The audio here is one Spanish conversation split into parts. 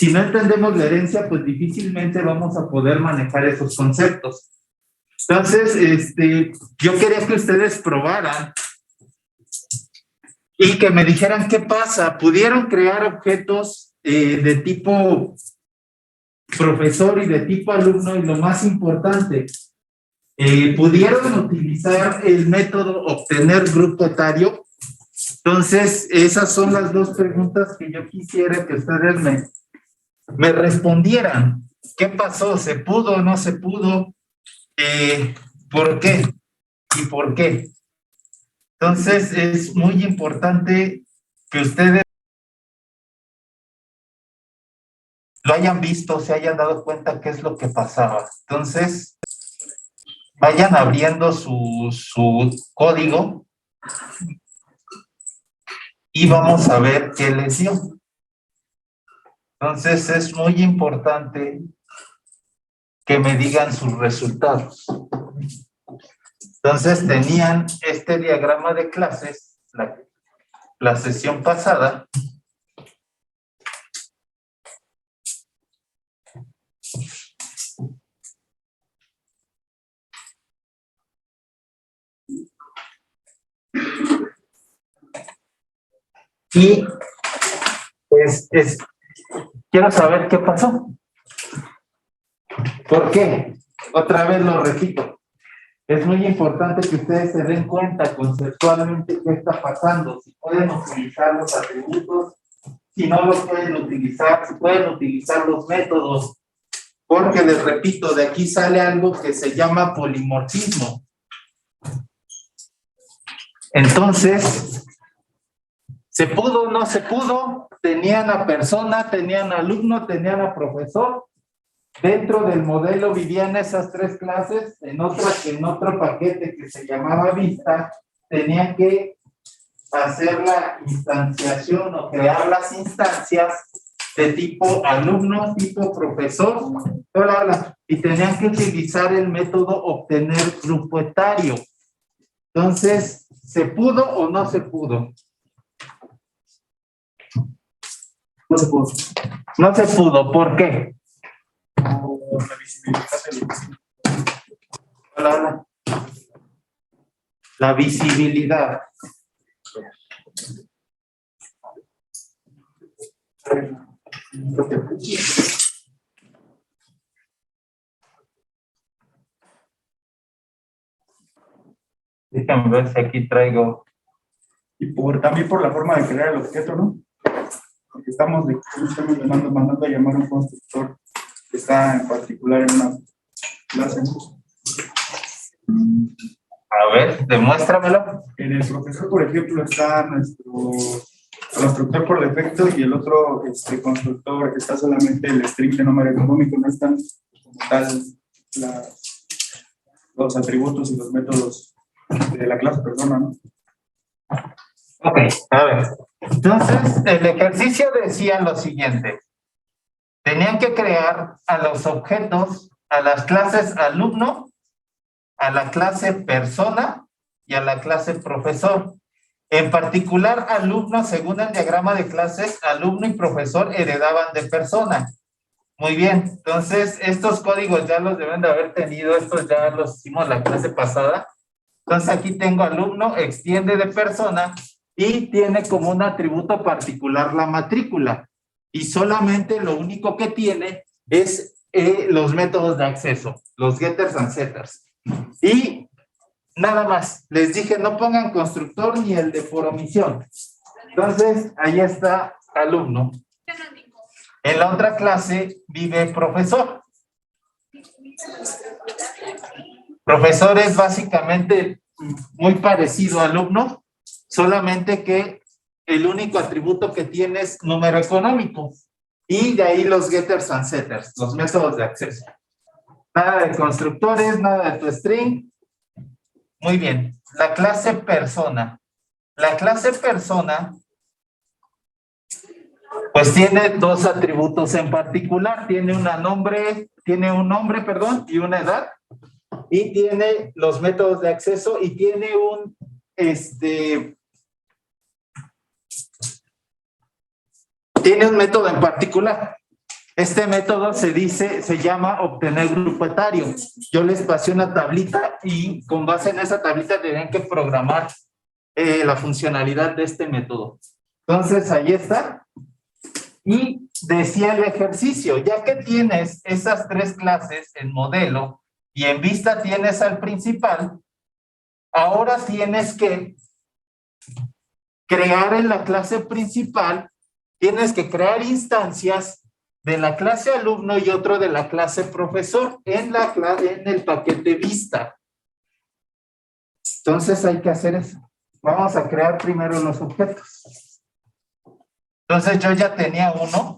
si no entendemos la herencia, pues difícilmente vamos a poder manejar esos conceptos. Entonces, yo quería que ustedes probaran y que me dijeran qué pasa. ¿Pudieron crear objetos de tipo profesor y de tipo alumno? Y lo más importante, ¿pudieron utilizar el método obtener grupo etario? Entonces, esas son las dos preguntas que yo quisiera que ustedes me respondieran. ¿Qué pasó? ¿Se pudo o no se pudo? ¿Por qué? ¿Y por qué? Entonces, es muy importante que ustedes lo hayan visto, se hayan dado cuenta qué es lo que pasaba. Entonces, vayan abriendo su código y vamos a ver qué les dio. Entonces, es muy importante que me digan sus resultados. Entonces, tenían este diagrama de clases, la sesión pasada. Y pues quiero saber qué pasó. ¿Por qué? Otra vez lo repito. Es muy importante que ustedes se den cuenta conceptualmente qué está pasando. Si pueden utilizar los atributos, si no los pueden utilizar, si pueden utilizar los métodos. Porque les repito, de aquí sale algo que se llama polimorfismo. Entonces, ¿se pudo o no se pudo? Tenían a persona, tenían a alumno, tenían a profesor. Dentro del modelo vivían esas tres clases. En otro paquete que se llamaba vista, tenían que hacer la instanciación o crear las instancias de tipo alumno, tipo profesor, y tenían que utilizar el método obtener grupo etario. Entonces, ¿se pudo o no se pudo? No se pudo. No se pudo, ¿por qué? La visibilidad del Hola. La visibilidad. Déjame ver si aquí traigo. Y también por la forma de crear el objeto, ¿no? Porque estamos mandando a llamar a un constructor que está en particular en una clase. A ver, demuéstramelo. En el profesor, por ejemplo, está nuestro constructor por defecto y el otro constructor está solamente el string de número económico, no están como tal los atributos y los métodos de la clase persona, ¿no? Ok, a ver. Entonces, el ejercicio decía lo siguiente. Tenían que crear a los objetos, a las clases alumno, a la clase persona y a la clase profesor. En particular, alumno, según el diagrama de clases, alumno y profesor heredaban de persona. Muy bien, entonces estos códigos ya los deben de haber tenido, estos ya los hicimos la clase pasada. Entonces aquí tengo alumno, extiende de persona y tiene como un atributo particular la matrícula. Y solamente lo único que tiene es los métodos de acceso, los getters and setters. Y nada más, les dije no pongan constructor ni el de por omisión. Entonces, ahí está alumno. En la otra clase vive profesor. Profesor es básicamente muy parecido a alumno, solamente que el único atributo que tiene es número económico. Y de ahí los getters and setters, los métodos de acceso. Nada de constructores, nada de tu string. Muy bien. La clase persona. La clase persona pues tiene dos atributos en particular. Tiene un nombre, y una edad. Y tiene los métodos de acceso y tiene un tiene un método en particular. Este método se llama obtener grupo etario. Yo les pasé una tablita y con base en esa tablita tendrían que programar la funcionalidad de este método. Entonces, ahí está. Y decía el ejercicio, ya que tienes esas tres clases en modelo y en vista tienes al principal, ahora tienes que crear en la clase principal, tienes que crear instancias de la clase alumno y otro de la clase profesor en el paquete vista. Entonces hay que hacer eso. Vamos a crear primero los objetos. Entonces yo ya tenía uno.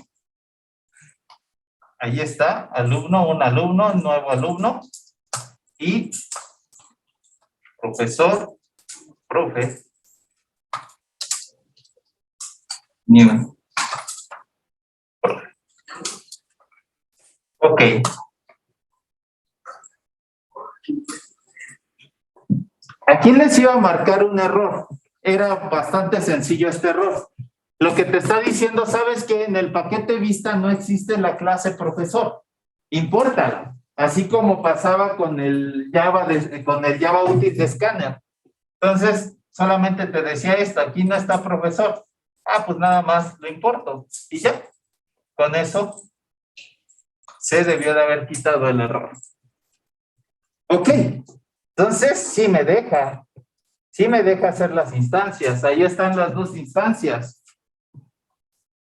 Ahí está, alumno, un alumno, nuevo alumno. Y profesor, profe. New. Ok. Aquí les iba a marcar un error. Era bastante sencillo este error. Lo que te está diciendo, sabes que en el paquete vista no existe la clase profesor. Impórtala. Así como pasaba con el Java útil de Scanner. Entonces, solamente te decía esto, aquí no está profesor. Ah, pues nada más lo importo. Y ya. Con eso se debió de haber quitado el error. Ok. Entonces, sí me deja hacer las instancias. Ahí están las dos instancias.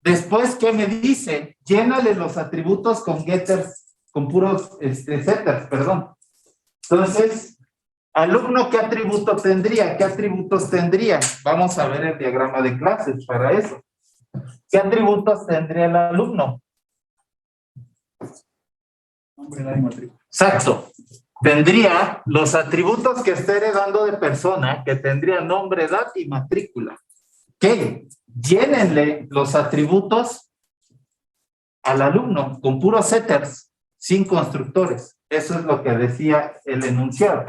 Después, ¿qué me dice? Llénale los atributos con getters, con puros setters, perdón. Entonces, alumno, ¿qué atributo tendría? ¿Qué atributos tendría? Vamos a ver el diagrama de clases para eso. ¿Qué atributos tendría el alumno? Nombre, edad y matrícula. Exacto. Tendría los atributos que esté heredando de persona, que tendría nombre, edad y matrícula. ¿Qué? Llénenle los atributos al alumno con puros setters, sin constructores. Eso es lo que decía el enunciado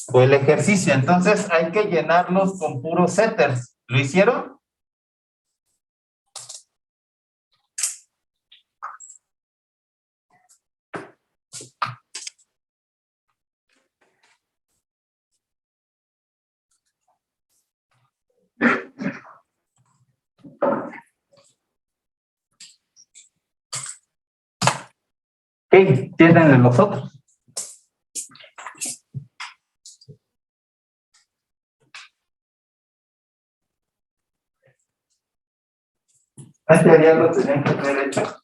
o el ejercicio. Entonces hay que llenarlos con puros setters. ¿Lo hicieron? ¿Qué? Tienen los otros. Este ya lo tenían que haber hecho.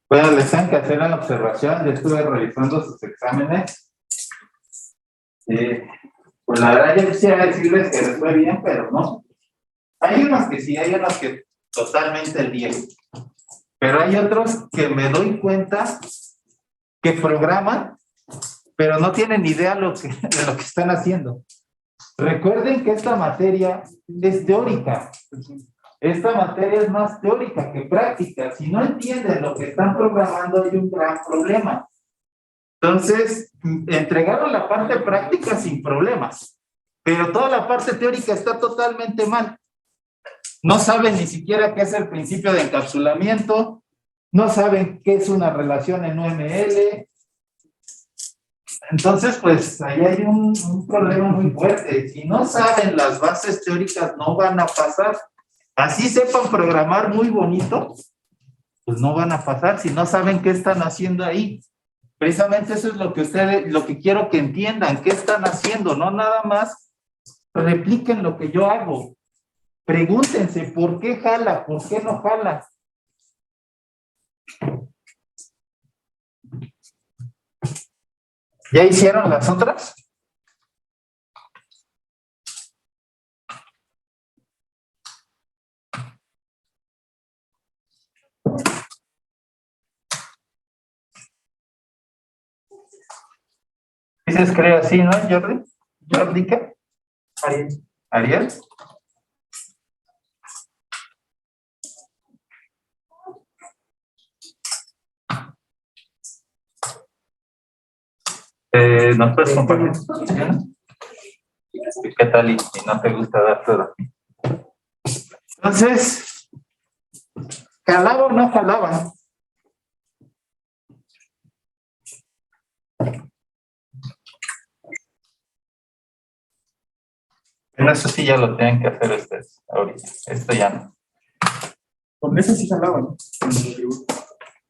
Bueno, les tengo que hacer una observación. Yo estuve revisando sus exámenes. Pues la verdad yo quisiera decirles que les fue bien, pero no. Hay unos que sí, hay unos que totalmente el 10. Pero hay otros que me doy cuenta que programan, pero no tienen idea de lo que están haciendo. Recuerden que esta materia es teórica. Esta materia es más teórica que práctica. Si no entienden lo que están programando, hay un gran problema. Entonces, entregaron la parte práctica sin problemas, pero toda la parte teórica está totalmente mal. No saben ni siquiera qué es el principio de encapsulamiento, no saben qué es una relación en UML. Entonces, pues, ahí hay un problema muy fuerte. Si no saben las bases teóricas, no van a pasar. Así sepan programar muy bonito, pues no van a pasar si no saben qué están haciendo ahí. Precisamente eso es lo que quiero que entiendan, qué están haciendo, no nada más repliquen lo que yo hago. Pregúntense, ¿por qué jala? ¿Por qué no jala? ¿Ya hicieron las otras? ¿Sí se escribe así, no, Jordi? ¿Jordi qué? Ariel. ¿Ariel? ¿Nos puedes compartir? ¿Qué tal? Y no te gusta dar todo. Entonces, ¿jalaba o no jalaba? Bueno, eso sí ya lo tienen que hacer ustedes ahorita. Esto ya no. Con eso sí jalaba, ¿no?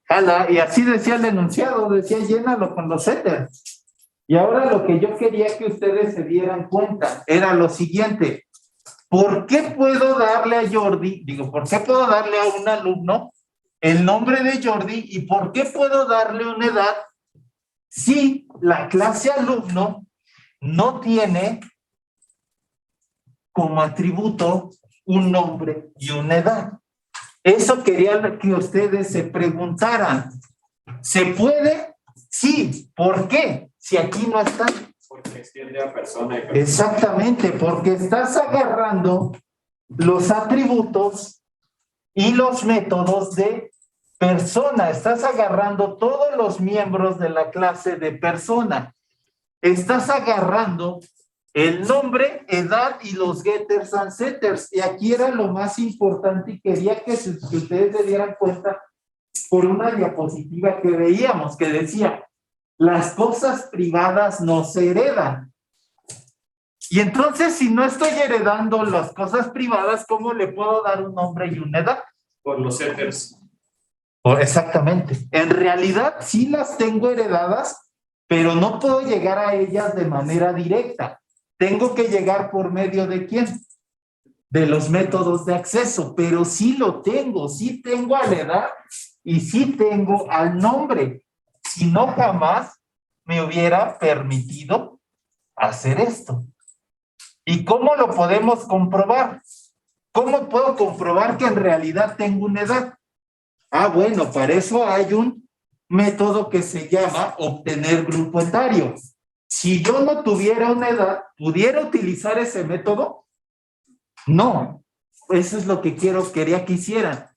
Jala, y así decía el enunciado, decía llénalo con los setters. Y ahora lo que yo quería que ustedes se dieran cuenta era lo siguiente. ¿Por qué puedo darle a Jordi, por qué puedo darle a un alumno el nombre de Jordi y por qué puedo darle una edad si la clase alumno no tiene como atributo un nombre y una edad? Eso quería que ustedes se preguntaran. ¿Se puede? Sí. ¿Por qué? Si aquí no está. Porque extiende a persona y persona. Exactamente, porque estás agarrando los atributos y los métodos de persona. Estás agarrando todos los miembros de la clase de persona. Estás agarrando el nombre, edad y los getters and setters. Y aquí era lo más importante y quería que ustedes se dieran cuenta por una diapositiva que veíamos que decía, las cosas privadas no se heredan. Y entonces, si no estoy heredando las cosas privadas, ¿cómo le puedo dar un nombre y una edad? Por los setters. Exactamente. En realidad sí las tengo heredadas, pero no puedo llegar a ellas de manera directa. Tengo que llegar por medio de ¿quién? De los métodos de acceso, pero sí lo tengo, sí tengo a la edad y sí tengo al nombre. Si no, jamás me hubiera permitido hacer esto. ¿Y cómo lo podemos comprobar? ¿Cómo puedo comprobar que en realidad tengo una edad? Ah, bueno, para eso hay un método que se llama obtener grupo etario. Si yo no tuviera una edad, ¿pudiera utilizar ese método? No. Eso es lo que quería que hicieran.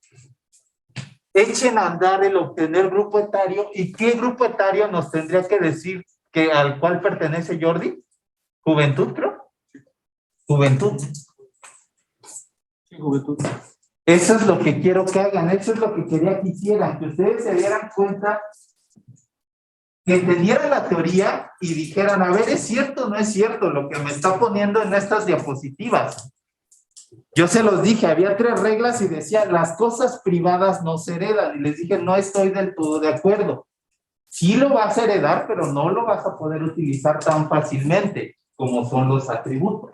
Echen a andar el obtener grupo etario. ¿Y qué grupo etario nos tendría que decir que al cual pertenece Jordi? ¿Juventud, creo? Juventud. Sí, juventud. Eso es lo que quiero que hagan, eso es lo que quería que hicieran, que ustedes se dieran cuenta, que entendieran la teoría y dijeran, a ver, ¿es cierto o no es cierto lo que me está poniendo en estas diapositivas? Yo se los dije, había 3 reglas y decía, las cosas privadas no se heredan, y les dije, no estoy del todo de acuerdo. Sí lo vas a heredar, pero no lo vas a poder utilizar tan fácilmente como son los atributos.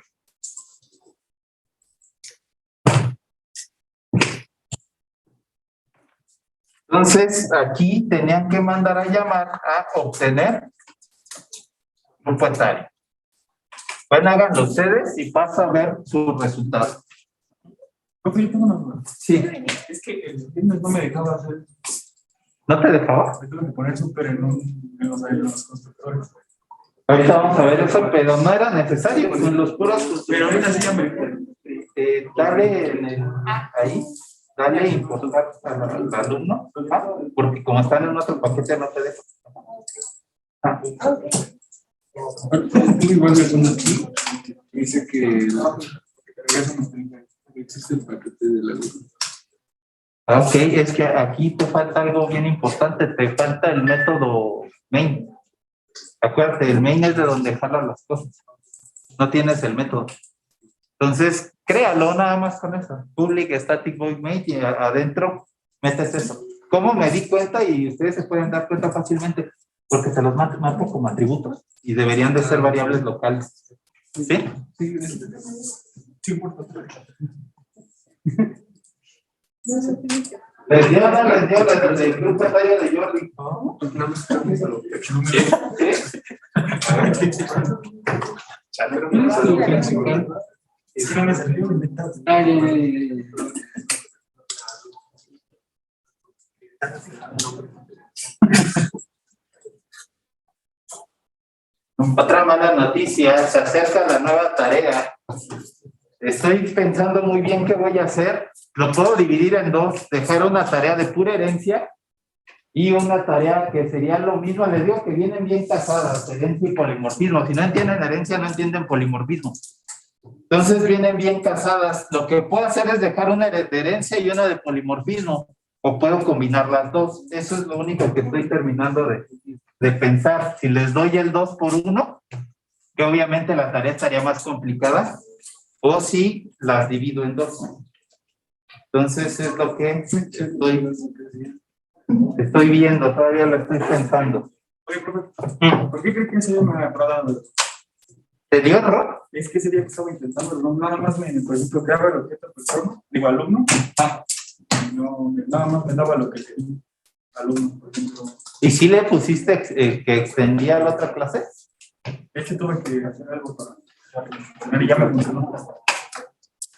Entonces, aquí tenían que mandar a llamar a obtener grupo etario. Bueno, háganlo ustedes y pasa a ver su resultado. Ok, yo tengo una duda. Sí. Es que el Fitness no me dejaba hacer. ¿No te dejaba? Me tuve que poner súper en los constructores. Ahorita vamos a ver eso, pero no era necesario, son los puros. Pero ahorita sí ya me. Dale ahí, dale importar al alumno, porque como están en otro paquete no te deja. Igual que son aquí, dice que existe el paquete de la luz. Ok, es que aquí te falta algo bien importante, te falta el método main. Acuérdate, el main es de donde jalan las cosas. No tienes el método. Entonces, créalo nada más con eso. Public static void main y adentro metes eso. ¿Cómo me di cuenta? Y ustedes se pueden dar cuenta fácilmente, porque se los marco como atributos y deberían de ser variables locales. ¿Sí? Sí, por favor. Les dio desde el grupo etario de Jordi. Es que no me salió inventado. Otra mala noticia, se acerca la nueva tarea. Estoy pensando muy bien qué voy a hacer. Lo puedo dividir en dos, dejar una tarea de pura herencia y una tarea que sería lo mismo. Les digo que vienen bien casadas, herencia y polimorfismo. Si no entienden herencia, no entienden polimorfismo. Entonces vienen bien casadas. Lo que puedo hacer es dejar una de herencia y una de polimorfismo, o puedo combinar las dos. Eso es lo único que estoy terminando de pensar. Si les doy el 2 por 1, que obviamente la tarea estaría más complicada, o si las divido en dos. Entonces es lo que estoy viendo, todavía lo estoy pensando. Oye, profe, ¿por qué cree que ese día me ha dado? ¿Te dio error? Es que ese día que estaba intentando, no, nada más por ejemplo, creaba el objeto persona, digo alumno, no, nada más me daba lo que quería alumno, por ejemplo. ¿Y si le pusiste que extendía la otra clase? De hecho, tuve que hacer algo para ya me funcionó.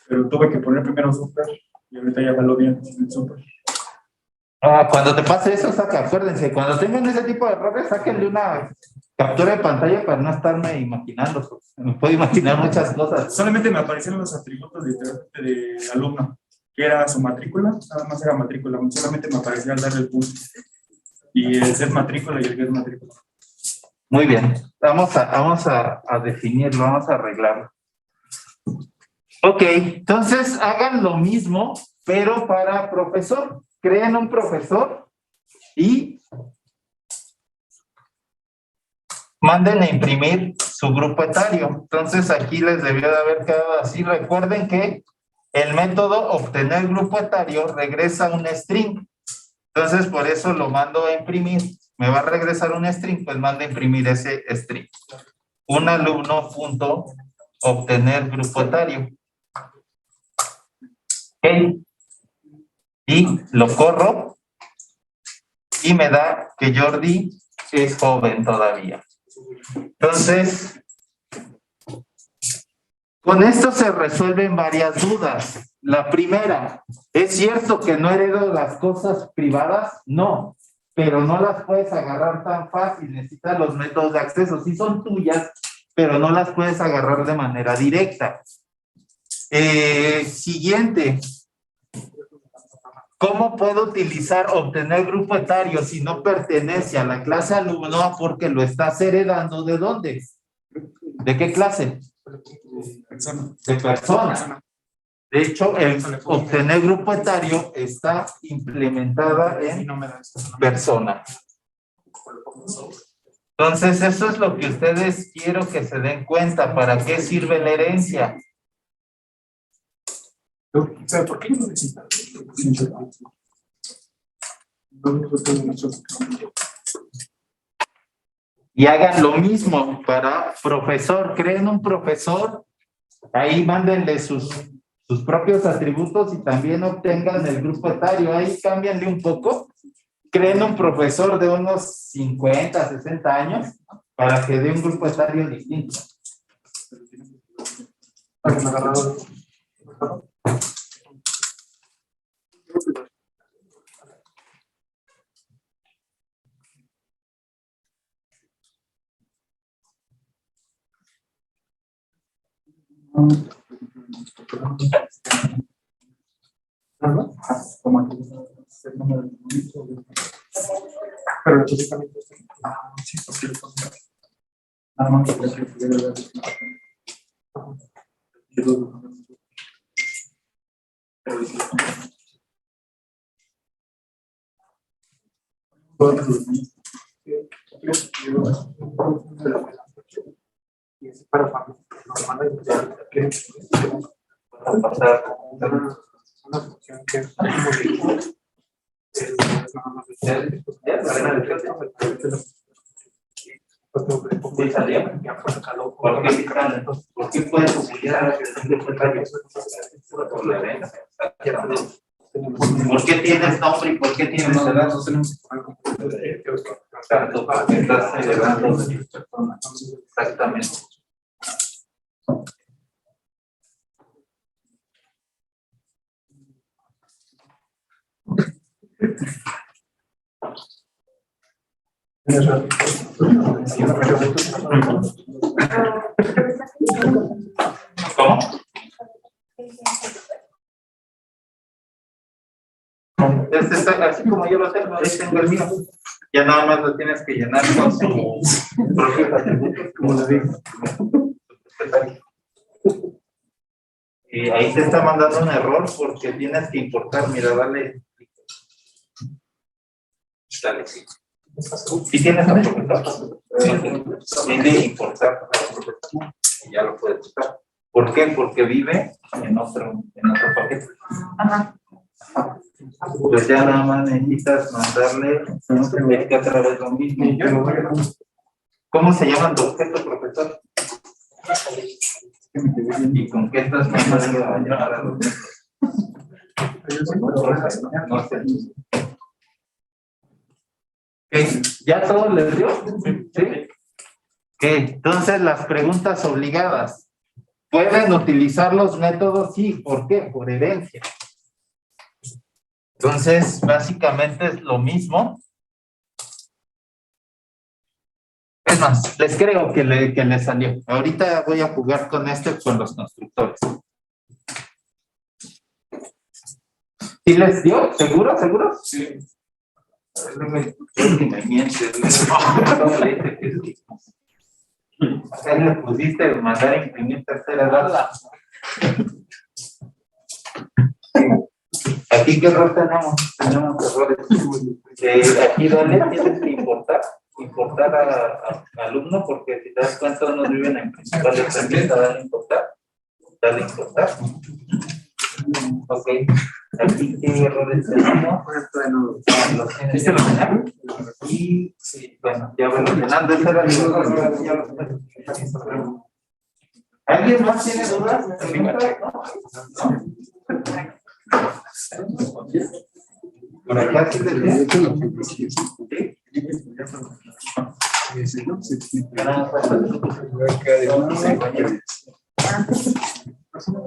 Pero tuve que poner primero super y ahorita ya jaló bien el super. Cuando te pase eso, acuérdense, cuando tengan ese tipo de errores, sáquenle una captura de pantalla para no estarme imaginando. Me puedo imaginar muchas cosas. Solamente me aparecieron los atributos de alumno, que era su matrícula, nada más era matrícula, solamente me aparecía al darle el punto. Y el set matrícula y el get matrícula. Muy bien, vamos a definirlo, vamos a arreglarlo. Ok, entonces hagan lo mismo, pero para profesor. Creen un profesor y manden a imprimir su grupo etario. Entonces aquí les debió de haber quedado así. Recuerden que el método obtener grupo etario regresa un string. Entonces por eso lo mando a imprimir. Me va a regresar un string, pues mando a imprimir ese string. Un alumno punto obtener grupo etario. Ok. Y lo corro y me da que Jordi es joven todavía. Entonces, con esto se resuelven varias dudas. La primera, ¿es cierto que no heredo las cosas privadas? No, pero no las puedes agarrar tan fácil, necesitas los métodos de acceso. Sí son tuyas, pero no las puedes agarrar de manera directa. Siguiente. ¿Cómo puedo utilizar obtener grupo etario si no pertenece a la clase alumno porque lo estás heredando? ¿De dónde? ¿De qué clase? De persona. De hecho, el obtener grupo etario está implementada en persona. Entonces, eso es lo que ustedes quiero que se den cuenta. ¿Para qué sirve la herencia? ¿Por qué no necesitas? Y hagan lo mismo para profesor. Creen un profesor, ahí mándenle sus propios atributos y también obtengan el grupo etario. Ahí cámbianle un poco. Creen un profesor de unos 50, 60 años para que dé un grupo etario distinto. Pero específicamente sí, porque nada más una función que es ¿Sí salió? ¿Por qué puede publicar por la herencia? ¿Por qué tienes nombre y por qué tienes edad? Tanto porque estás celebrando exactamente. ¿Cómo? Este está así como yo lo tengo, ahí tengo el mío. Ya nada más lo tienes que llenar con su propios atributos, como lo digo. Y ahí te está mandando un error porque tienes que importar. Mira, dale. Dale, sí. ¿Sí tienes el profesor? Tiene importar. Y ya lo puedes usar. ¿Por qué? Porque vive en otro paquete. Ajá. Pues ya nada más necesitas mandarle otra vez lo mismo. ¿Cómo se llama tu objeto, profesor? ¿Y con qué estás mandando a llamar a los no sé. ¿Okay? ¿Ya todo les dio? ¿Sí? Entonces las preguntas obligadas. ¿Pueden utilizar los métodos? Sí. ¿Por qué? Por herencia. Entonces, básicamente es lo mismo. Es más, les creo que le salió. Ahorita voy a jugar con con los constructores. ¿Sí les dio? ¿Seguro? ¿Seguro? Sí. Me mientes. Ahí le pusiste mandar a imprimir tercera edad. Aquí qué error tenemos. Tenemos errores. Aquí dale, tienes que importar a alumno, porque si te das cuenta unos viven en principales también, dale importar. Ok. Aquí qué errores tenemos. Los tienes que ordenar. Y sí, bueno, ya voy ordenando. Ese era el error. ¿Alguien más tiene dudas? Por acá sí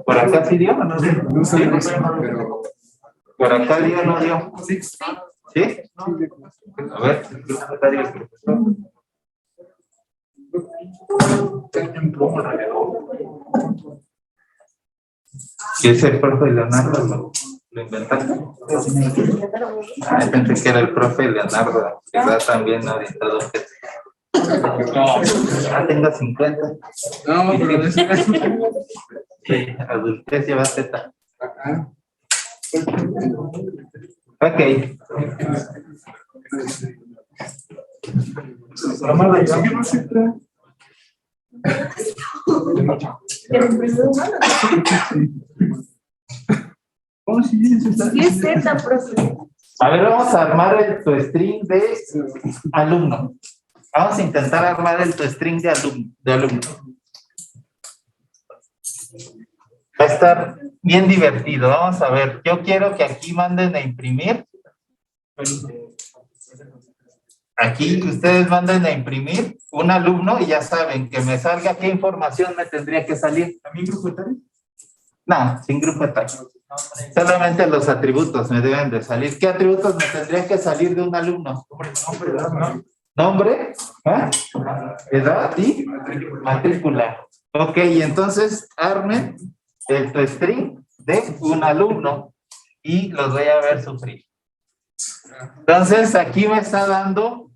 ¿Por acá sí dio o no dio? No sé, pero... ¿Por acá dio o no dio? Sí. ¿Sí? A ver, está dio el profesor. ¿Y ese profe Leonardo lo inventaste? Pensé que era el profe Leonardo, que da también orientado. Tengo 50. No, pero sí, adultez lleva Z. Ok. A ver, vamos a armar el toString de alumno. Vamos a intentar armar el toString de alumno. Va a estar bien divertido. Vamos a ver. Yo quiero que aquí manden a imprimir. Aquí ustedes manden a imprimir un alumno y ya saben que me salga qué información me tendría que salir. ¿También grupo etario? No, sin grupo etario. Solamente los atributos me deben de salir. ¿Qué atributos me tendrían que salir de un alumno? ¿Nombre? ¿Ah? ¿Edad? ¿Y? Matrícula. Ok, entonces armen el toString de un alumno y los voy a ver sufrir. Entonces aquí me está dando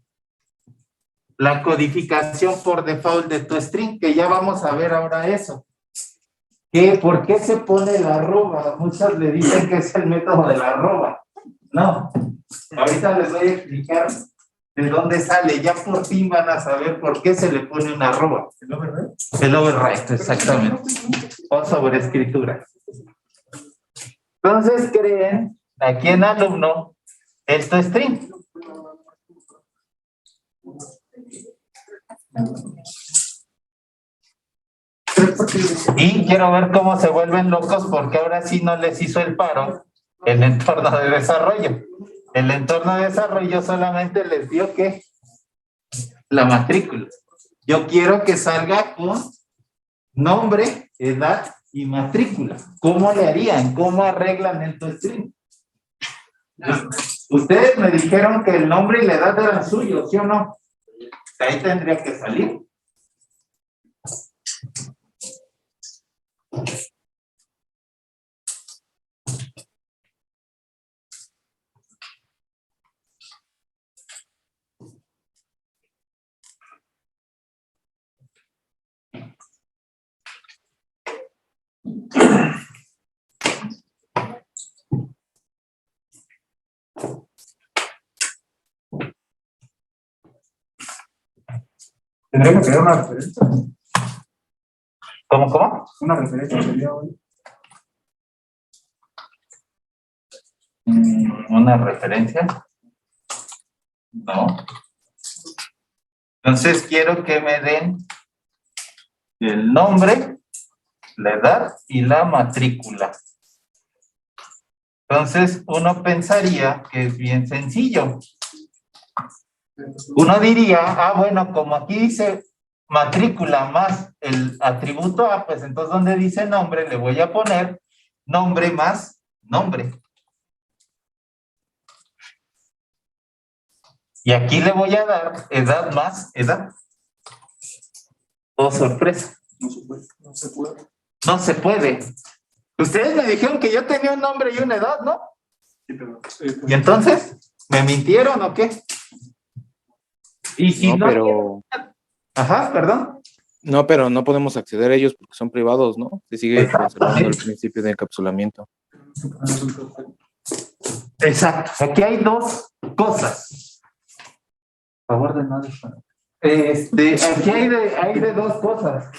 la codificación por default de toString, que ya vamos a ver ahora eso. ¿Por qué se pone la arroba? Muchos le dicen que es el método de la arroba. No, ahorita les voy a explicar de dónde sale. Ya por fin van a saber por qué se le pone una arroba. ¿El override? El override, exactamente. O sobreescritura. Entonces creen aquí en alumno el toString. Y quiero ver cómo se vuelven locos porque ahora sí no les hizo el paro el entorno de desarrollo. El entorno de desarrollo solamente les dio que la matrícula. Yo quiero que salga con nombre, edad y matrícula. ¿Cómo le harían? ¿Cómo arreglan el toestring? Ustedes me dijeron que el nombre y la edad eran suyos, ¿sí o no? Ahí tendría que salir. Tendría que crear una referencia. ¿Cómo? Una referencia sería hoy. ¿Una referencia? No. Entonces quiero que me den el nombre, la edad y la matrícula. Entonces uno pensaría que es bien sencillo. Uno diría, bueno, como aquí dice matrícula más el atributo A, pues entonces donde dice nombre le voy a poner nombre más nombre. Y aquí le voy a dar edad más edad. Oh, sorpresa. No se puede. No se puede. Ustedes me dijeron que yo tenía un nombre y una edad, ¿no? Sí, pero, ¿Y entonces? ¿Me mintieron o qué? Y si No, no. pero Ajá, perdón. no, pero no podemos acceder a ellos porque son privados, ¿no? Se sigue conservando el principio de encapsulamiento. Exacto. Aquí hay dos cosas. Por favor de no disparar. Aquí hay de dos cosas.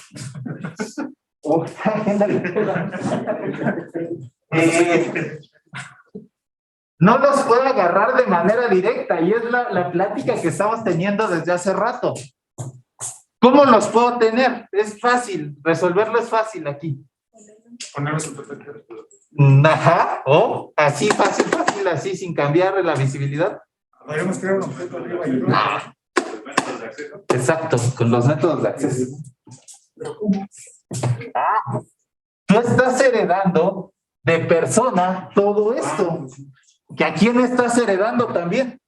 No los puedo agarrar de manera directa y es la plática que estamos teniendo desde hace rato. ¿Cómo los puedo tener? Es fácil, resolverlo es fácil aquí. Ponerlos en perspectiva. Ajá, o así fácil, así sin cambiar la visibilidad. Podríamos crear un objeto arriba y Los métodos de acceso. Exacto, con los métodos de acceso. Tú estás heredando de persona todo esto. ¿Que a quién estás heredando también?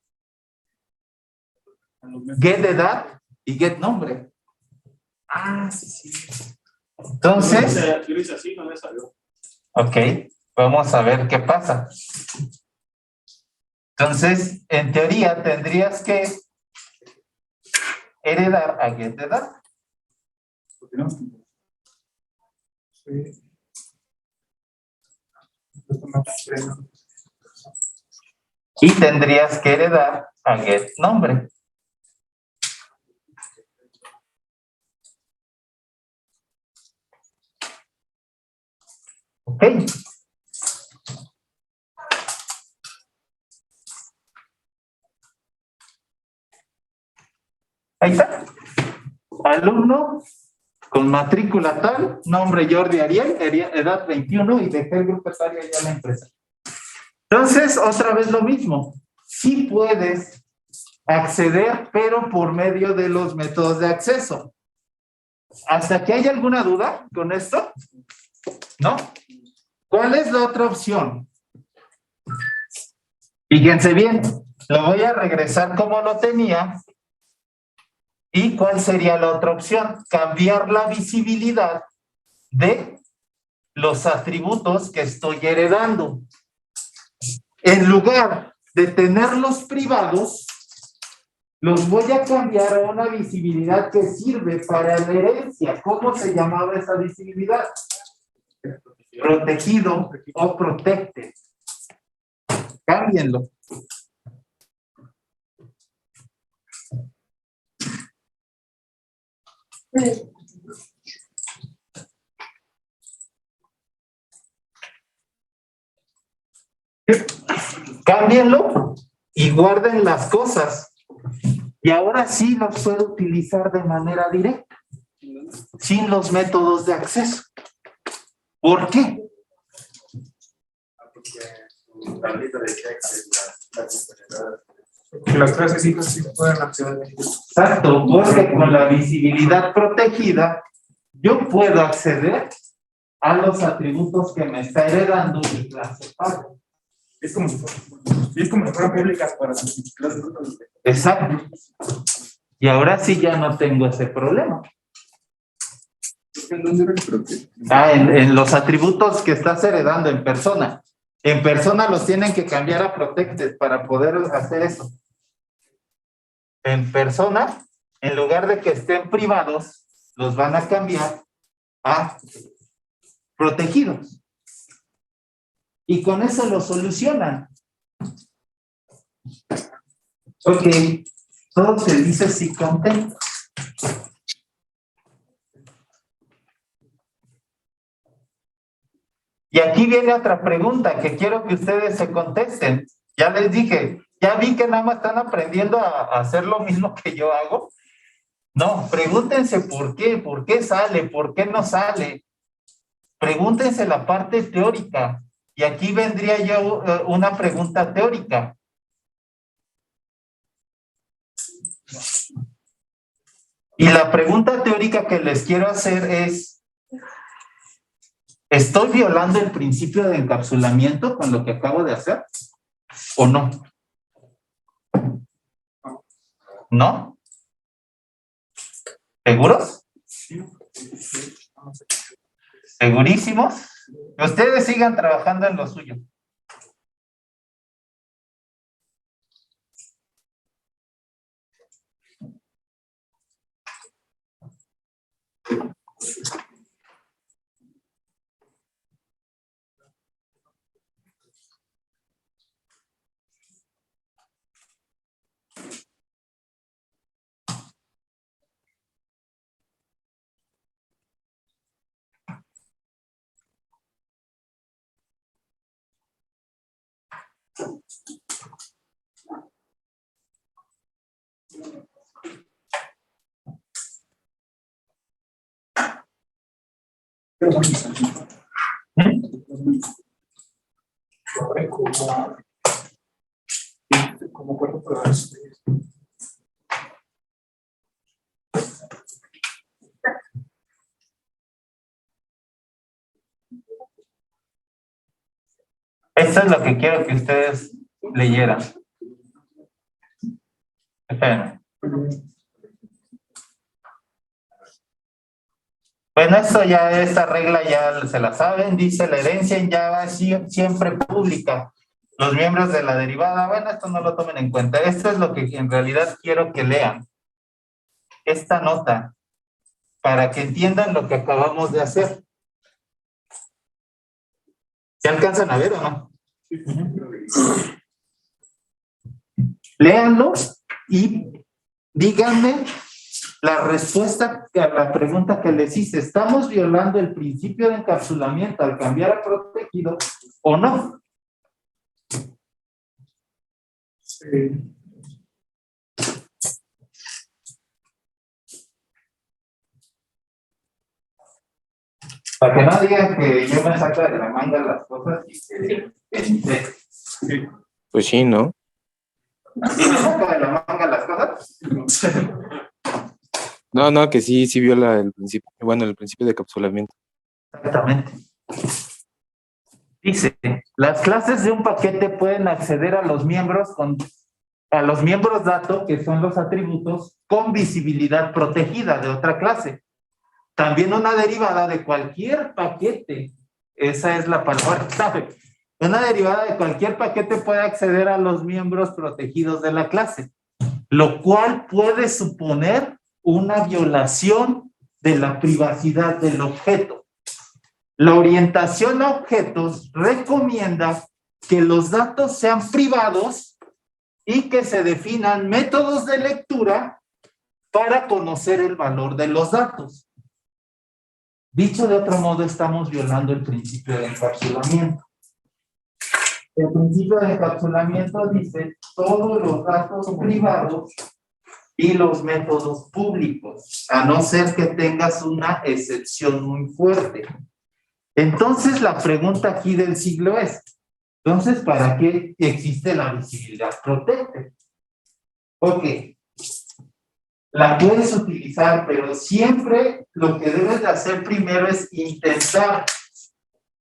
Get edad y get nombre. Sí. Entonces, Yo lo hice así, no me salió. ok, vamos a ver qué pasa. Entonces, en teoría, tendrías que heredar a get edad. Sí. Y tendrías que heredar a get nombre. Ok. Ahí está. Alumno con matrícula tal, nombre Jordi Ariel, edad 21 y dejé el grupo etario ya en la empresa. Entonces, otra vez lo mismo. Sí puedes acceder, pero por medio de los métodos de acceso. ¿Hasta aquí hay alguna duda con esto? ¿No? ¿Cuál es la otra opción? Fíjense bien, lo voy a regresar como lo tenía. ¿Y cuál sería la otra opción? Cambiar la visibilidad de los atributos que estoy heredando. En lugar de tenerlos privados, los voy a cambiar a una visibilidad que sirve para la herencia. ¿Cómo se llamaba esa visibilidad? Protegido o protected. Cámbienlo. Cámbienlo y guarden las cosas. Y ahora sí los puedo utilizar de manera directa, sin los métodos de acceso. ¿Por qué? Que las clases hijas sí pueden acceder a ellos. Exacto, porque con la visibilidad protegida, yo puedo acceder a los atributos que me está heredando mi clase padre. Es como si fueran públicas para sus clases. Exacto. Y ahora sí ya no tengo ese problema. ¿En dónde era el protege? En los atributos que estás heredando en persona. En persona los tienen que cambiar a protected para poder hacer eso. En persona, en lugar de que estén privados, los van a cambiar a protegidos. Y con eso lo solucionan. Ok, todos felices y contentos. Y aquí viene otra pregunta que quiero que ustedes se contesten. Ya les dije, ya vi que nada más están aprendiendo a hacer lo mismo que yo hago. No, pregúntense por qué sale, por qué no sale. Pregúntense la parte teórica. Y aquí vendría yo una pregunta teórica. Y la pregunta teórica que les quiero hacer es, ¿estoy violando el principio de encapsulamiento con lo que acabo de hacer? ¿O no? ¿No? ¿Seguros? ¿Segurísimos? Ustedes sigan trabajando en lo suyo. Como cuerpo para eso. Esto es lo que quiero que ustedes leyeran. Espérenme. Bueno, esto ya, esta regla ya se la saben, dice la herencia en Java es siempre pública. Los miembros de la derivada, bueno, esto no lo tomen en cuenta. Esto es lo que en realidad quiero que lean. Esta nota, para que entiendan lo que acabamos de hacer. ¿Se alcanzan a ver o no? Léanlo y díganme la respuesta a la pregunta que les hice. ¿Estamos violando el principio de encapsulamiento al cambiar a protegido o no? Sí. Para que no digan que yo me saco de la manga las cosas y que Pues sí, ¿no? ¿sí me saco de la manga las cosas? No, que sí viola el principio, bueno, el principio de encapsulamiento. Exactamente. Dice, las clases de un paquete pueden acceder a los miembros dato, que son los atributos, con visibilidad protegida de otra clase. También una derivada de cualquier paquete, esa es la palabra clave. Una derivada de cualquier paquete puede acceder a los miembros protegidos de la clase, lo cual puede suponer una violación de la privacidad del objeto. La orientación a objetos recomienda que los datos sean privados y que se definan métodos de lectura para conocer el valor de los datos. Dicho de otro modo, estamos violando el principio de encapsulamiento. El principio de encapsulamiento dice todos los datos privados y los métodos públicos, a no ser que tengas una excepción muy fuerte. Entonces, la pregunta aquí del siglo es, entonces, ¿para qué existe la visibilidad protege? Ok, la puedes utilizar, pero siempre lo que debes de hacer primero es intentar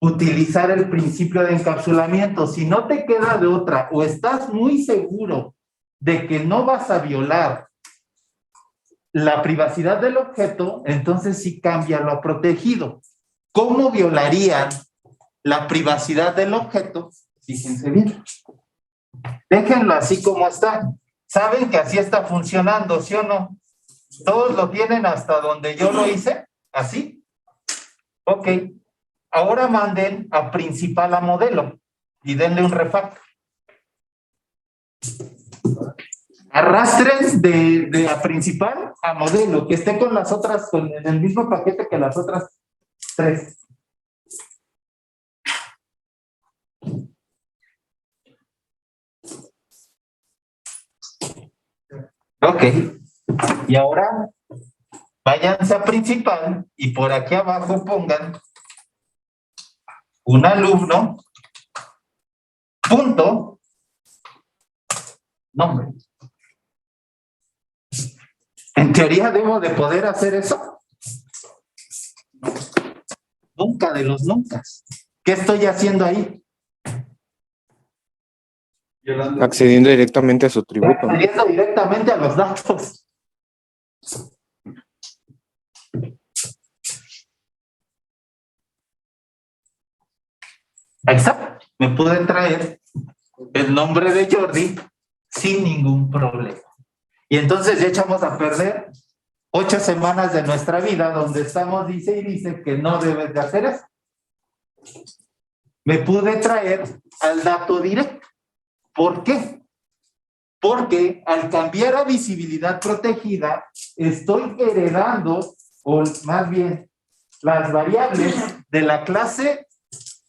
utilizar el principio de encapsulamiento. Si no te queda de otra o estás muy seguro de que no vas a violar la privacidad del objeto, entonces sí cámbialo a protegido. ¿Cómo violarían la privacidad del objeto? Fíjense bien. Déjenlo así como está. ¿Saben que así está funcionando, sí o no? ¿Todos lo tienen hasta donde yo lo hice? ¿Así? Ok. Ahora manden a principal a modelo y denle un refactor. Arrastren de a principal a modelo, que esté con las otras, con el mismo paquete que las otras tres. Ok. Y ahora váyanse a principal y por aquí abajo pongan un alumno, punto, nombre. En teoría debo de poder hacer eso. Nunca de los nunca. ¿Qué estoy haciendo ahí? Accediendo directamente a su atributo. Accediendo directamente a los datos. Exacto. Me puede traer el nombre de Jordi sin ningún problema. Y entonces ya echamos a perder 8 semanas de nuestra vida donde estamos, dice y dice que no debes de hacer eso. Me pude traer al dato directo. ¿Por qué? Porque al cambiar a visibilidad protegida, estoy heredando, o más bien, las variables de la clase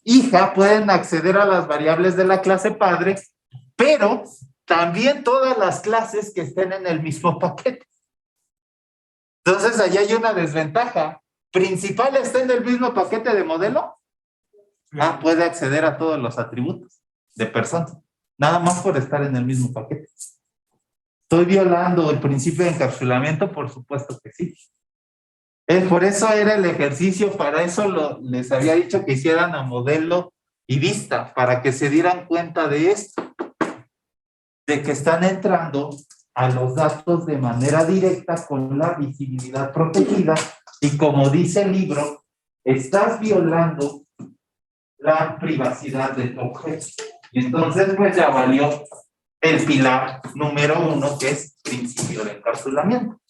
hija pueden acceder a las variables de la clase padre, pero también todas las clases que estén en el mismo paquete. Entonces, allá hay una desventaja. ¿Principal está en el mismo paquete de modelo? Ah, puede acceder a todos los atributos de persona. Nada más por estar en el mismo paquete. ¿Estoy violando el principio de encapsulamiento? Por supuesto que sí. Por eso era el ejercicio, para eso les había dicho que hicieran a modelo y vista, para que se dieran cuenta de esto, de que están entrando a los datos de manera directa con la visibilidad protegida y como dice el libro, estás violando la privacidad de tu objeto. Y entonces pues ya valió el pilar número 1 que es principio de encapsulamiento.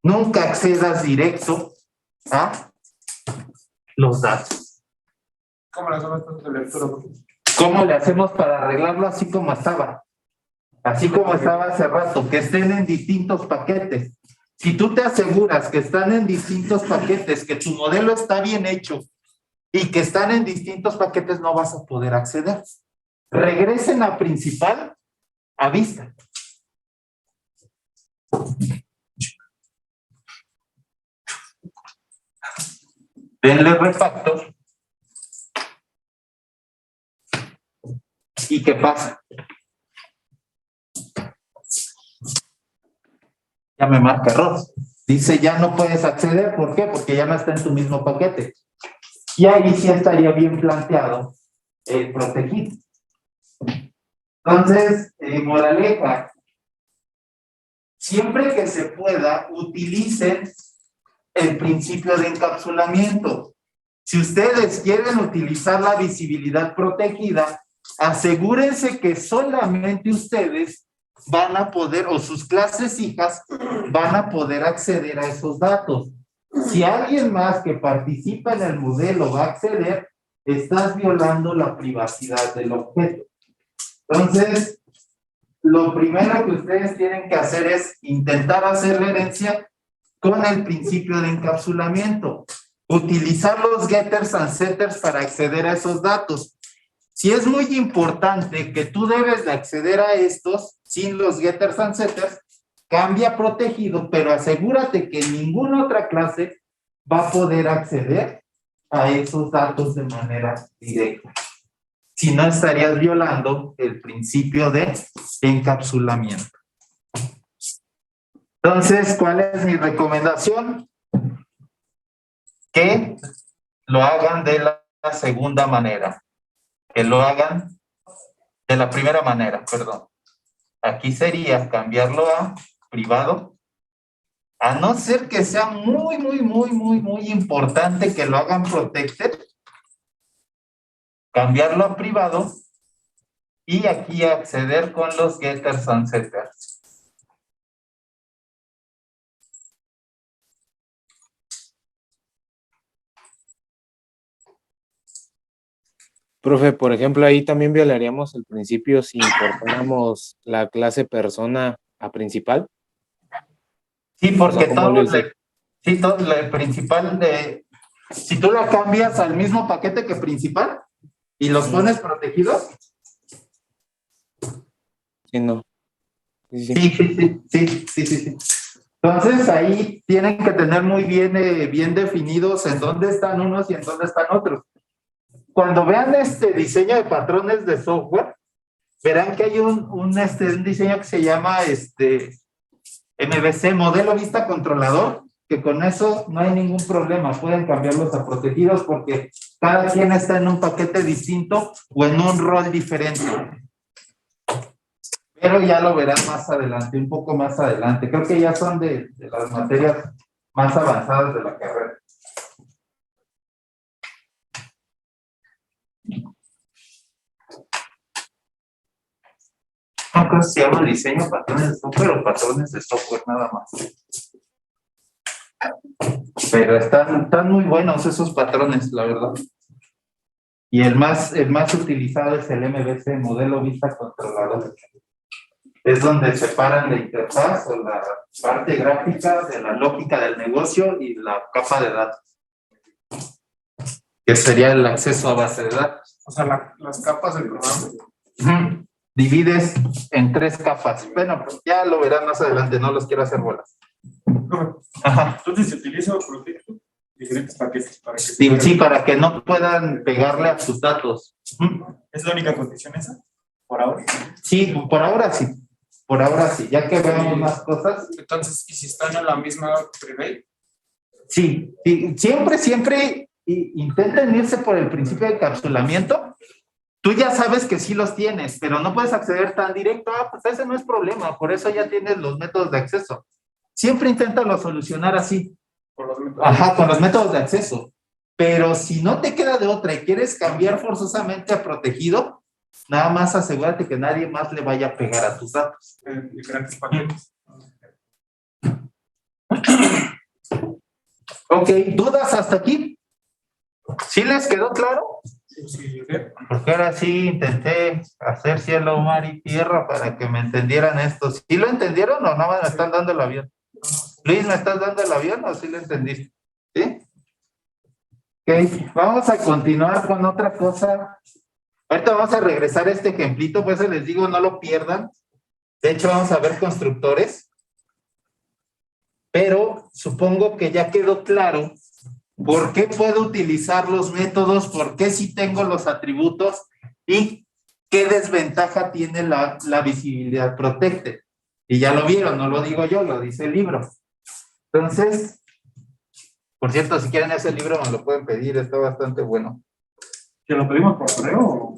Nunca accedas directo a los datos. ¿Cómo le hacemos de lectura? ¿Cómo le hacemos para arreglarlo así como estaba? Así como estaba hace rato, que estén en distintos paquetes. Si tú te aseguras que están en distintos paquetes, que tu modelo está bien hecho y que están en distintos paquetes, no vas a poder acceder. Regresen a principal, a vista. Denle refactor. ¿Y qué pasa? Ya me marca error. Dice ya no puedes acceder. ¿Por qué? Porque ya no está en tu mismo paquete. Y ahí sí estaría bien planteado el protegido. Entonces, moraleja, siempre que se pueda, utilicen el principio de encapsulamiento. Si ustedes quieren utilizar la visibilidad protegida, asegúrense que solamente ustedes van a poder, o sus clases hijas, van a poder acceder a esos datos. Si alguien más que participa en el modelo va a acceder, estás violando la privacidad del objeto. Entonces, lo primero que ustedes tienen que hacer es intentar hacer la herencia con el principio de encapsulamiento. Utilizar los getters and setters para acceder a esos datos. Si es muy importante que tú debes de acceder a estos sin los getters and setters, cambia a protegido, pero asegúrate que ninguna otra clase va a poder acceder a esos datos de manera directa. Si no, estarías violando el principio de encapsulamiento. Entonces, ¿cuál es mi recomendación? Que lo hagan de la segunda manera. Que lo hagan de la primera manera, perdón. Aquí sería cambiarlo a privado, a no ser que sea muy importante que lo hagan protected, cambiarlo a privado y aquí acceder con los getters and setters. Profe, por ejemplo, ahí también violaríamos el principio si importáramos la clase persona a principal. Sí, porque O sea, ¿cómo todo, lo hice? sí, todo el principal de... Si tú la cambias al mismo paquete que principal y los pones protegidos. Sí, no. Sí. Sí. Entonces ahí tienen que tener muy bien definidos en dónde están unos y en dónde están otros. Cuando vean este diseño de patrones de software, verán que hay un diseño que se llama MVC, modelo vista controlador, que con eso no hay ningún problema, pueden cambiarlos a protegidos porque cada quien está en un paquete distinto o en un rol diferente. Pero ya lo verán más adelante, un poco más adelante. Creo que ya son de las materias más avanzadas de la carrera. No creo que se llama diseño patrones de software o patrones de software nada más. Pero están muy buenos esos patrones, la verdad. Y el más utilizado es el MVC, modelo vista controlador. Es donde separan la interfaz o la parte gráfica de la lógica del negocio y la capa de datos, que sería el acceso a base de datos. O sea, las capas del programa. Divides en 3 capas. Bueno, pues ya lo verán más adelante, no los quiero hacer bolas. Ajá. Entonces se utiliza proyecto diferentes paquetes para que Sí, para que no puedan pegarle a sus datos. ¿Es la única condición esa? ¿Por ahora? Sí, por ahora sí. Por ahora sí, ya que veamos más cosas. Entonces, ¿y si están en la misma private? Sí, siempre intenten irse por el principio de encapsulamiento. Tú ya sabes que sí los tienes, pero no puedes acceder tan directo. Pues ese no es problema, por eso ya tienes los métodos de acceso. Siempre inténtalo solucionar así. Con los métodos. Ajá, con los métodos de acceso. Pero si no te queda de otra y quieres cambiar forzosamente a protegido, nada más asegúrate que nadie más le vaya a pegar a tus datos. Diferentes paquetes. Ok, ¿dudas hasta aquí? ¿Sí les quedó claro? Sí. Porque ahora sí intenté hacer cielo, mar y tierra para que me entendieran esto. ¿Sí lo entendieron o nada más me están dando el avión? Luis, ¿me estás dando el avión o sí lo entendiste? ¿Sí? Ok, vamos a continuar con otra cosa. Ahorita vamos a regresar a este ejemplito, pues les digo, no lo pierdan. De hecho, vamos a ver constructores. Pero supongo que ya quedó claro por qué puedo utilizar los métodos, por qué sí tengo los atributos y qué desventaja tiene la visibilidad protected. Y ya lo vieron, no lo digo yo, lo dice el libro. Entonces, por cierto, si quieren ese libro me lo pueden pedir, está bastante bueno. ¿Que lo pedimos por correo o?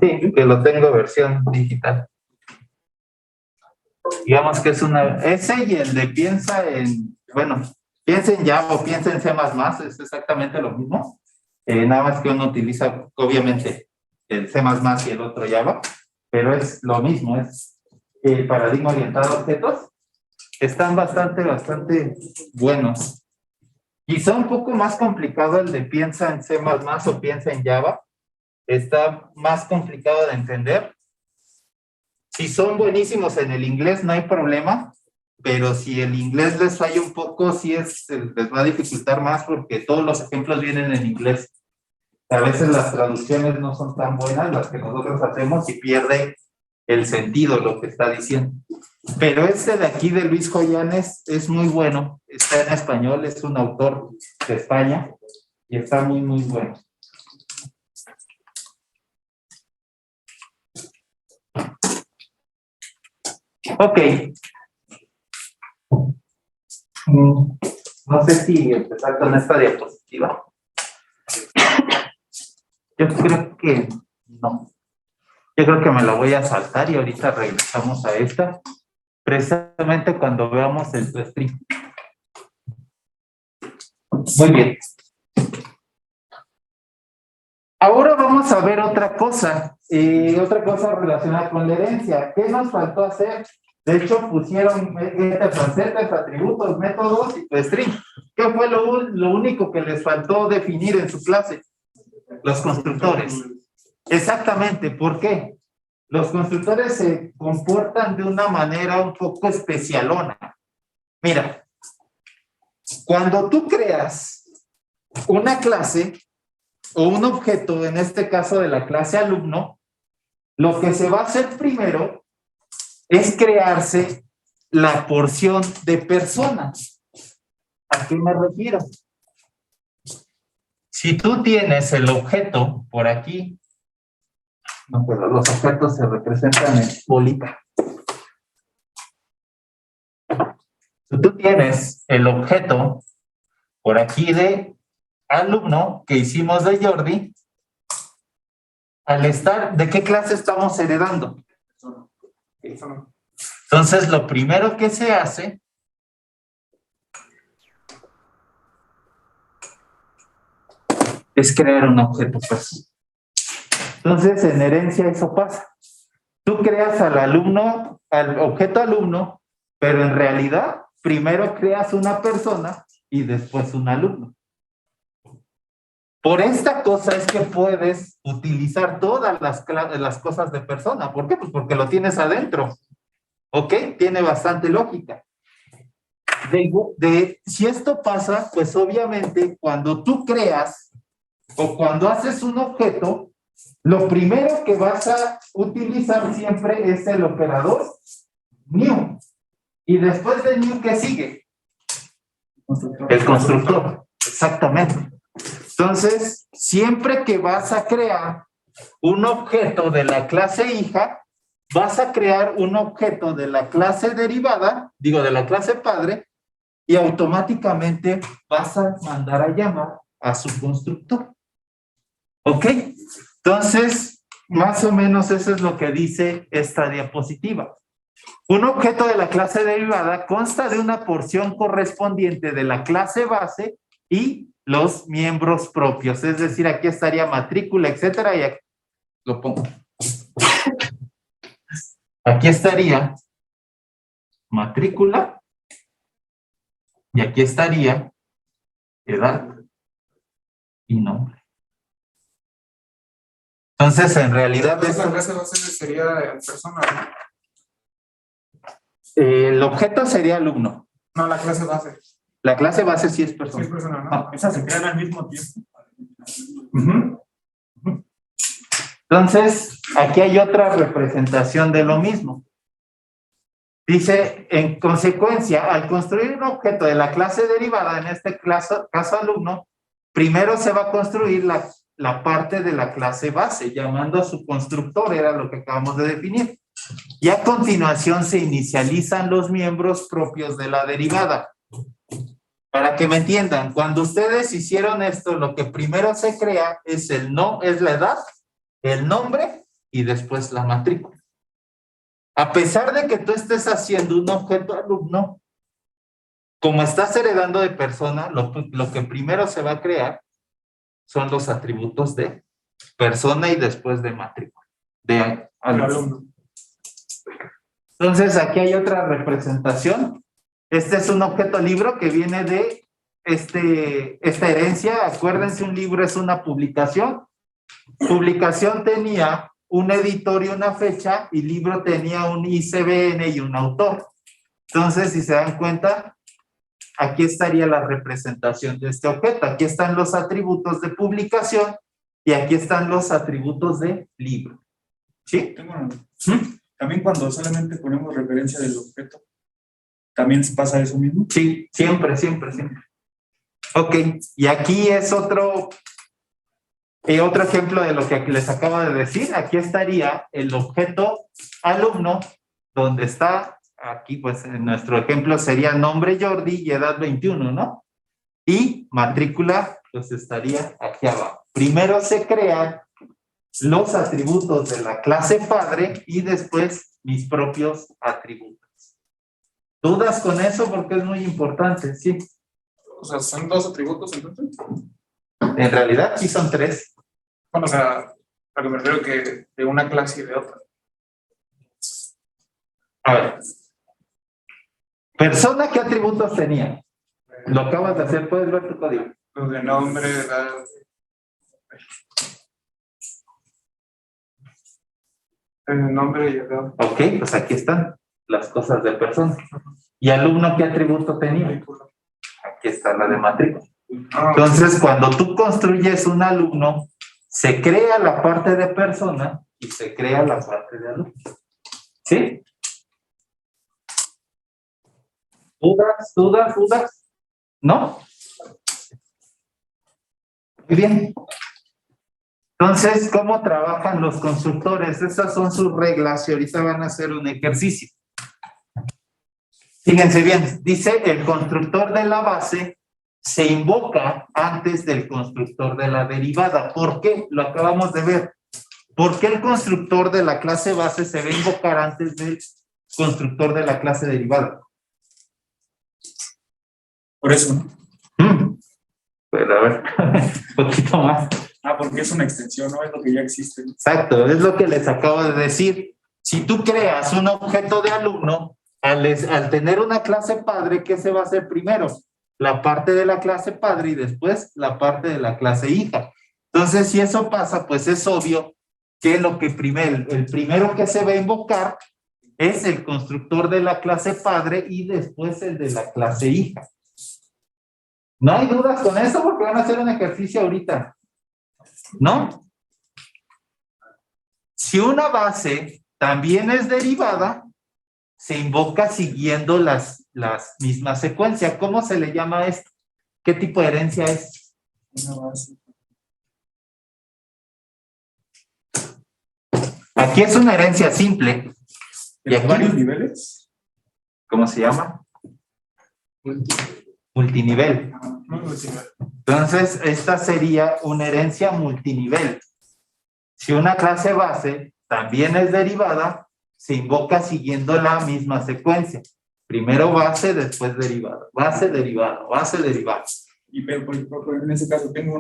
Sí, que lo tengo versión digital. Digamos que es ese y el de piensa en Java o piensa en C++, es exactamente lo mismo. Nada más que uno utiliza, obviamente, el C++ y el otro Java, pero es lo mismo, es paradigma orientado a objetos. Están bastante buenos. Quizá un poco más complicado el de piensa en C++ o piensa en Java. Está más complicado de entender. Si son buenísimos en el inglés, no hay problema, pero si el inglés les falla un poco, sí les va a dificultar más porque todos los ejemplos vienen en inglés. A veces las traducciones no son tan buenas, las que nosotros hacemos, y pierde el sentido, lo que está diciendo. Pero este de aquí de Luis Joyanes es muy bueno, está en español, es un autor de España y está muy, muy bueno. Ok. No sé si empezar con esta diapositiva. Yo creo que no. Yo creo que me la voy a saltar y ahorita regresamos a esta, precisamente cuando veamos el stream. Muy bien. Ahora vamos a ver otra cosa relacionada con la herencia. ¿Qué nos faltó hacer? De hecho, pusieron facetas, atributos, métodos y string. ¿Qué fue lo único que les faltó definir en su clase? Los constructores. Exactamente. ¿Por qué? Los constructores se comportan de una manera un poco especialona. Mira, cuando tú creas una clase o un objeto, en este caso de la clase alumno, lo que se va a hacer primero es crearse la porción de personas. ¿A qué me refiero? Si tú tienes el objeto por aquí, no, pero los objetos se representan en bolita. Si tú tienes el objeto por aquí de alumno que hicimos de Jordi, al estar, ¿de qué clase estamos heredando? Entonces, lo primero que se hace es crear un objeto personal. Entonces, en herencia eso pasa. Tú creas al alumno, al objeto alumno, pero en realidad primero creas una persona y después un alumno. Por esta cosa es que puedes utilizar todas las cosas de persona. ¿Por qué? Pues porque lo tienes adentro. ¿Ok? Tiene bastante lógica. Si esto pasa, pues obviamente cuando tú creas o cuando haces un objeto, lo primero que vas a utilizar siempre es el operador new. Y después de new, ¿qué sigue? El constructor. Exactamente. Entonces, siempre que vas a crear un objeto de la clase hija, vas a crear un objeto de la clase derivada, digo, de la clase padre, y automáticamente vas a mandar a llamar a su constructor. ¿Ok? Entonces, más o menos eso es lo que dice esta diapositiva. Un objeto de la clase derivada consta de una porción correspondiente de la clase base y los miembros propios. Es decir, aquí estaría matrícula, etcétera, y aquí lo pongo. Aquí estaría matrícula y aquí estaría edad y nombre. Entonces, en realidad, La clase base sería persona, ¿no? el objeto sería alumno. No, la clase base. La clase base sí es Sí, persona. es persona, ¿no? Ah, Esas se crean al mismo tiempo. Ujú. Entonces, aquí hay otra representación de lo mismo. Dice, en consecuencia, al construir un objeto de la clase derivada, en este caso alumno, primero se va a construir la parte de la clase base, llamando a su constructor, era lo que acabamos de definir. Y a continuación se inicializan los miembros propios de la derivada. Para que me entiendan, cuando ustedes hicieron esto, lo que primero se crea es es la edad, el nombre y después la matrícula. A pesar de que tú estés haciendo un objeto alumno, como estás heredando de persona, lo que primero se va a crear son los atributos de persona y después de matrícula, de alumno. Entonces, aquí hay otra representación. Este es un objeto libro que viene de esta herencia. Acuérdense, un libro es una publicación. Publicación tenía un editor y una fecha, y libro tenía un ISBN y un autor. Entonces, si se dan cuenta, aquí estaría la representación de este objeto. Aquí están los atributos de publicación y aquí están los atributos de libro. ¿Sí? También cuando solamente ponemos referencia del objeto, ¿también pasa eso mismo? Sí, siempre, siempre, siempre. Ok, y aquí es otro ejemplo de lo que les acabo de decir. Aquí estaría el objeto alumno, donde está, aquí pues en nuestro ejemplo sería nombre Jordi y edad 21, ¿no? Y matrícula pues estaría aquí abajo. Primero se crean los atributos de la clase padre y después mis propios atributos. ¿Dudas con eso? Porque es muy importante, sí. O sea, son 2 atributos entonces. En realidad sí son 3. Bueno, o sea, a lo que me refiero que de una clase y de otra. A ver. Persona, ¿qué atributos tenía? Lo acabas de hacer, puedes ver tu código. Los de nombre, edad. Nombre y edad. Ok, pues aquí están las cosas de persona. ¿Y alumno qué atributo tenía? Aquí está la de matrícula. Entonces, cuando tú construyes un alumno, se crea la parte de persona y se crea la parte de alumno. ¿Sí? ¿Dudas? ¿No? Muy bien. Entonces, ¿cómo trabajan los constructores? Esas son sus reglas y ahorita van a hacer un ejercicio. Fíjense bien, dice el constructor de la base se invoca antes del constructor de la derivada. ¿Por qué? Lo acabamos de ver. ¿Por qué el constructor de la clase base se va a invocar antes del constructor de la clase derivada? Por eso, ¿no? Pues a ver, un poquito más. Porque es una extensión, no es lo que ya existe. Exacto, es lo que les acabo de decir. Si tú creas un objeto de alumno, al tener una clase padre, ¿qué se va a hacer primero? La parte de la clase padre y después la parte de la clase hija. Entonces, si eso pasa, pues es obvio que el primero que se va a invocar es el constructor de la clase padre y después el de la clase hija. No hay dudas con eso porque van a hacer un ejercicio ahorita. ¿No? Si una base también es derivada, se invoca siguiendo las mismas secuencias. ¿Cómo se le llama esto? ¿Qué tipo de herencia es? Una base. Aquí es una herencia simple. ¿Y aquí? ¿Varios niveles? ¿Cómo se llama? Multinivel. Entonces, esta sería una herencia multinivel. Si una clase base también es derivada, se invoca siguiendo la misma secuencia. Primero base, después derivada. Base, derivada, base, derivada. Y por ejemplo, en ese caso tengo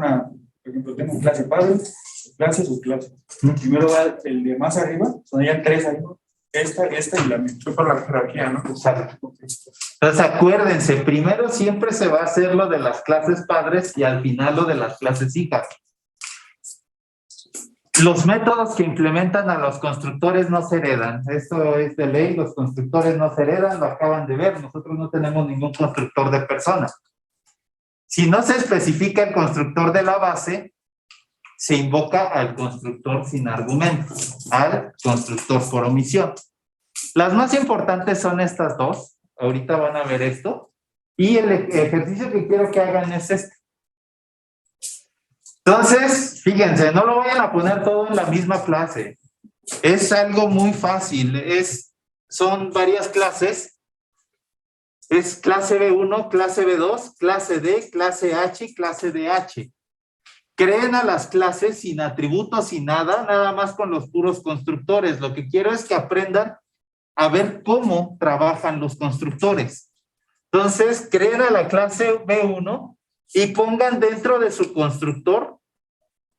tengo clase padre, clase, subclase. Primero va el de más arriba, son ya 3 arriba. Esta y la mía. Fue por la jerarquía, ¿no? Exacto. Entonces, acuérdense, primero siempre se va a hacer lo de las clases padres y al final lo de las clases hijas. Los métodos que implementan a los constructores no se heredan. Esto es de ley, los constructores no se heredan, lo acaban de ver. Nosotros no tenemos ningún constructor de persona. Si no se especifica el constructor de la base, se invoca al constructor sin argumento, al constructor por omisión. Las más importantes son estas dos. Ahorita van a ver esto. Y el ejercicio que quiero que hagan es este. Entonces, fíjense, no lo vayan a poner todo en la misma clase. Es algo muy fácil. Son varias clases. Es clase B1, clase B2, clase D, clase H y clase DH. Creen a las clases sin atributos, sin nada más con los puros constructores. Lo que quiero es que aprendan a ver cómo trabajan los constructores. Entonces, creen a la clase B1 y pongan dentro de su constructor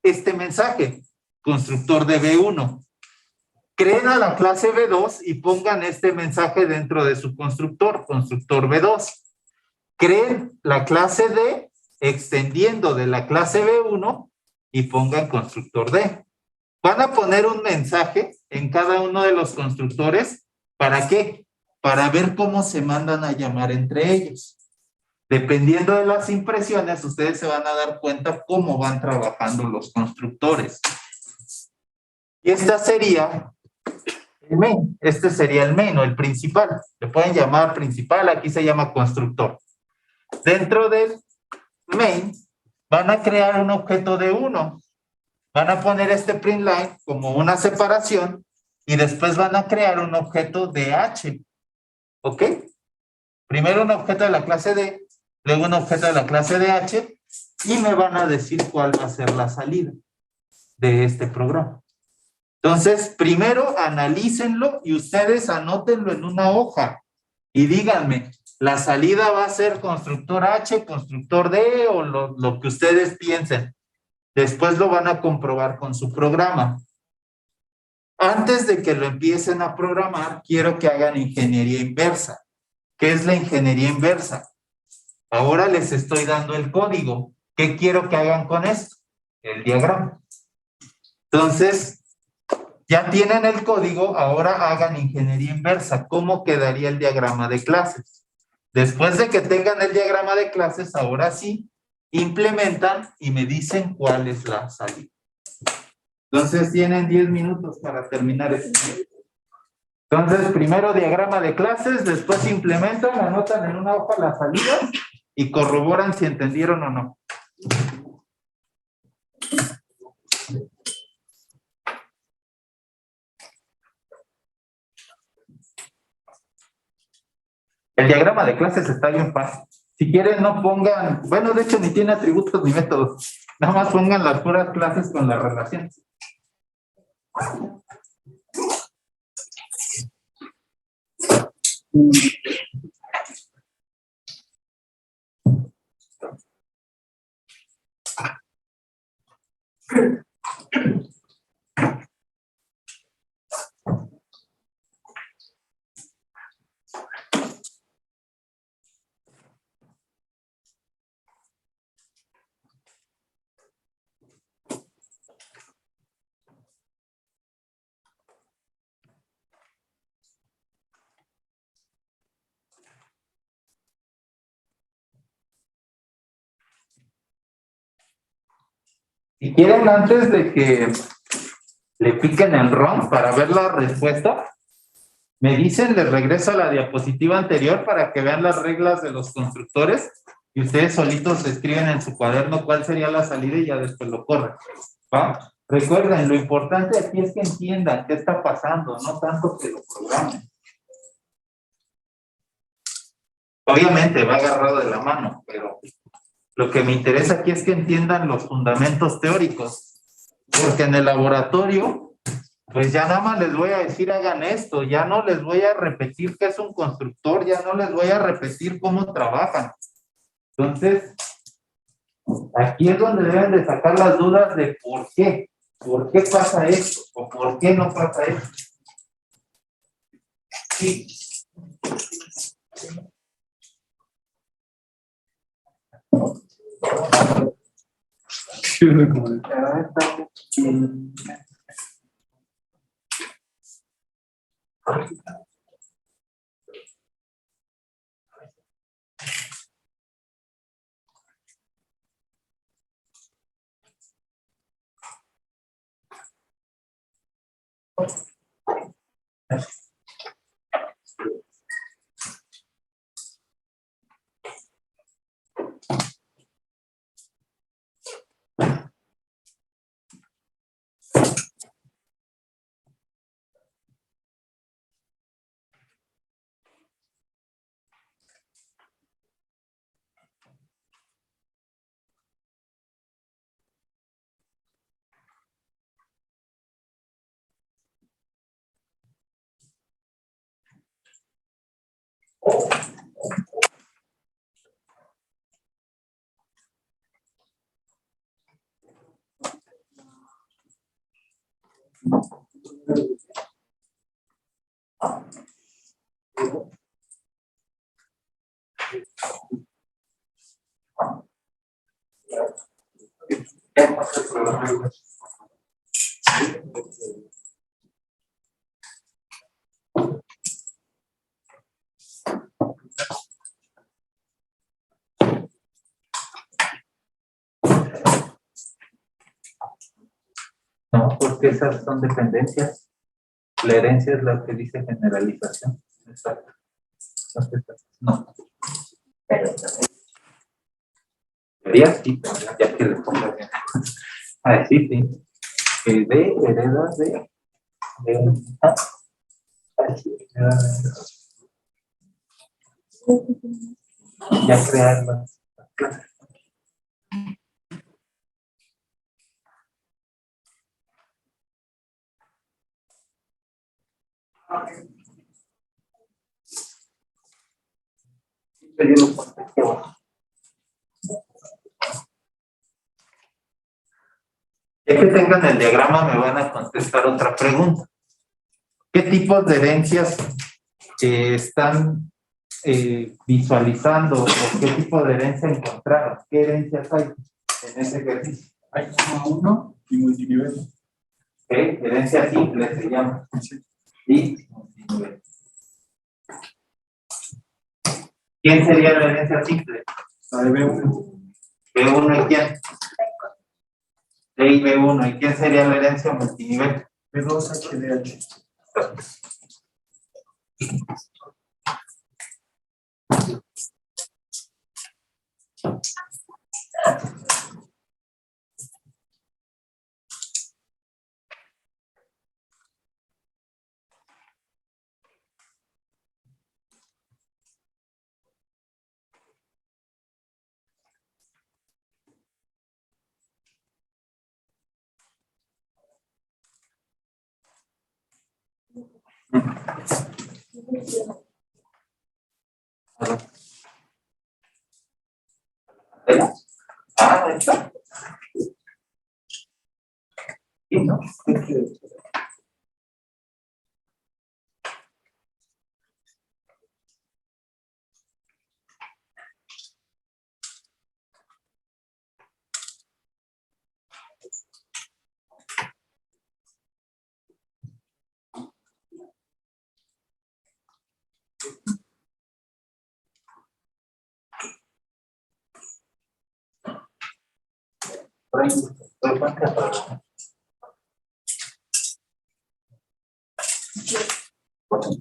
este mensaje, constructor de B1. Creen a la clase B2 y pongan este mensaje dentro de su constructor, constructor B2. Creen la clase D extendiendo de la clase B1 y pongan constructor D. Van a poner un mensaje en cada uno de los constructores. ¿Para qué? Para ver cómo se mandan a llamar entre ellos. Dependiendo de las impresiones, ustedes se van a dar cuenta cómo van trabajando los constructores. Y esta sería el main. Este sería el main o el principal. Le pueden llamar principal, aquí se llama constructor. Dentro del main van a crear un objeto de 1. Van a poner este print line como una separación y después van a crear un objeto de H. ¿Ok? Primero un objeto de la clase D, luego un objeto de la clase de H y me van a decir cuál va a ser la salida de este programa. Entonces, primero analícenlo y ustedes anótenlo en una hoja y díganme, ¿la salida va a ser constructor H, constructor D o lo que ustedes piensen? Después lo van a comprobar con su programa. Antes de que lo empiecen a programar, quiero que hagan ingeniería inversa. ¿Qué es la ingeniería inversa? Ahora les estoy dando el código. ¿Qué quiero que hagan con esto? El diagrama. Entonces, ya tienen el código, ahora hagan ingeniería inversa. ¿Cómo quedaría el diagrama de clases? Después de que tengan el diagrama de clases, ahora sí, implementan y me dicen cuál es la salida. Entonces, tienen 10 minutos para terminar este. Entonces, primero diagrama de clases, después implementan, anotan en una hoja las salidas y corroboran si entendieron o no. El diagrama de clases está bien fácil. Si quieren, no pongan, bueno, de hecho ni tiene atributos ni métodos. Nada más pongan las puras clases con las relaciones. Si quieren, antes de que le piquen el ROM para ver la respuesta, me dicen, les regreso a la diapositiva anterior para que vean las reglas de los constructores y ustedes solitos escriben en su cuaderno cuál sería la salida y ya después lo corren. ¿Va? Recuerden, lo importante aquí es que entiendan qué está pasando, no tanto que lo programen. Obviamente va agarrado de la mano, pero lo que me interesa aquí es que entiendan los fundamentos teóricos, porque en el laboratorio, pues ya nada más les voy a decir hagan esto, ya no les voy a repetir qué es un constructor, ya no les voy a repetir cómo trabajan. Entonces, aquí es donde deben de sacar las dudas de por qué pasa esto, o por qué no pasa esto. Sí. No, porque esas son dependencias. La herencia es la que dice generalización. Exacto. No. Debería sí, ya que le ponga bien. Ah, sí, sí. Que de hereda de ah, sí, ya crear las clases. Ya que tengan el diagrama, me van a contestar otra pregunta. ¿Qué tipos de herencias están visualizando o qué tipo de herencia encontraron? ¿Qué herencias hay en ese ejercicio? Hay 1 y multinivel. ¿Qué? Herencia simple se llama. Y multinivel. ¿Quién sería la herencia simple? La de B1. B1 y quién? D y B1. ¿Y quién sería la herencia multinivel? B2 HDH. Ah, ahí está. Sí, ¿no? Por ahí,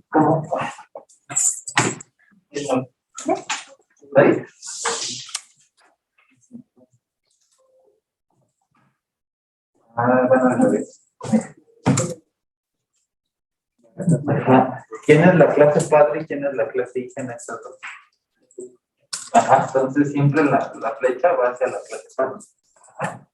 ¿cómo? ¿Ahí? Ah, bueno, al revés. Ajá. ¿Quién es la clase padre y quién es la clase hija en esta dos? Ajá, entonces siempre la flecha va hacia la clase padre. Ajá.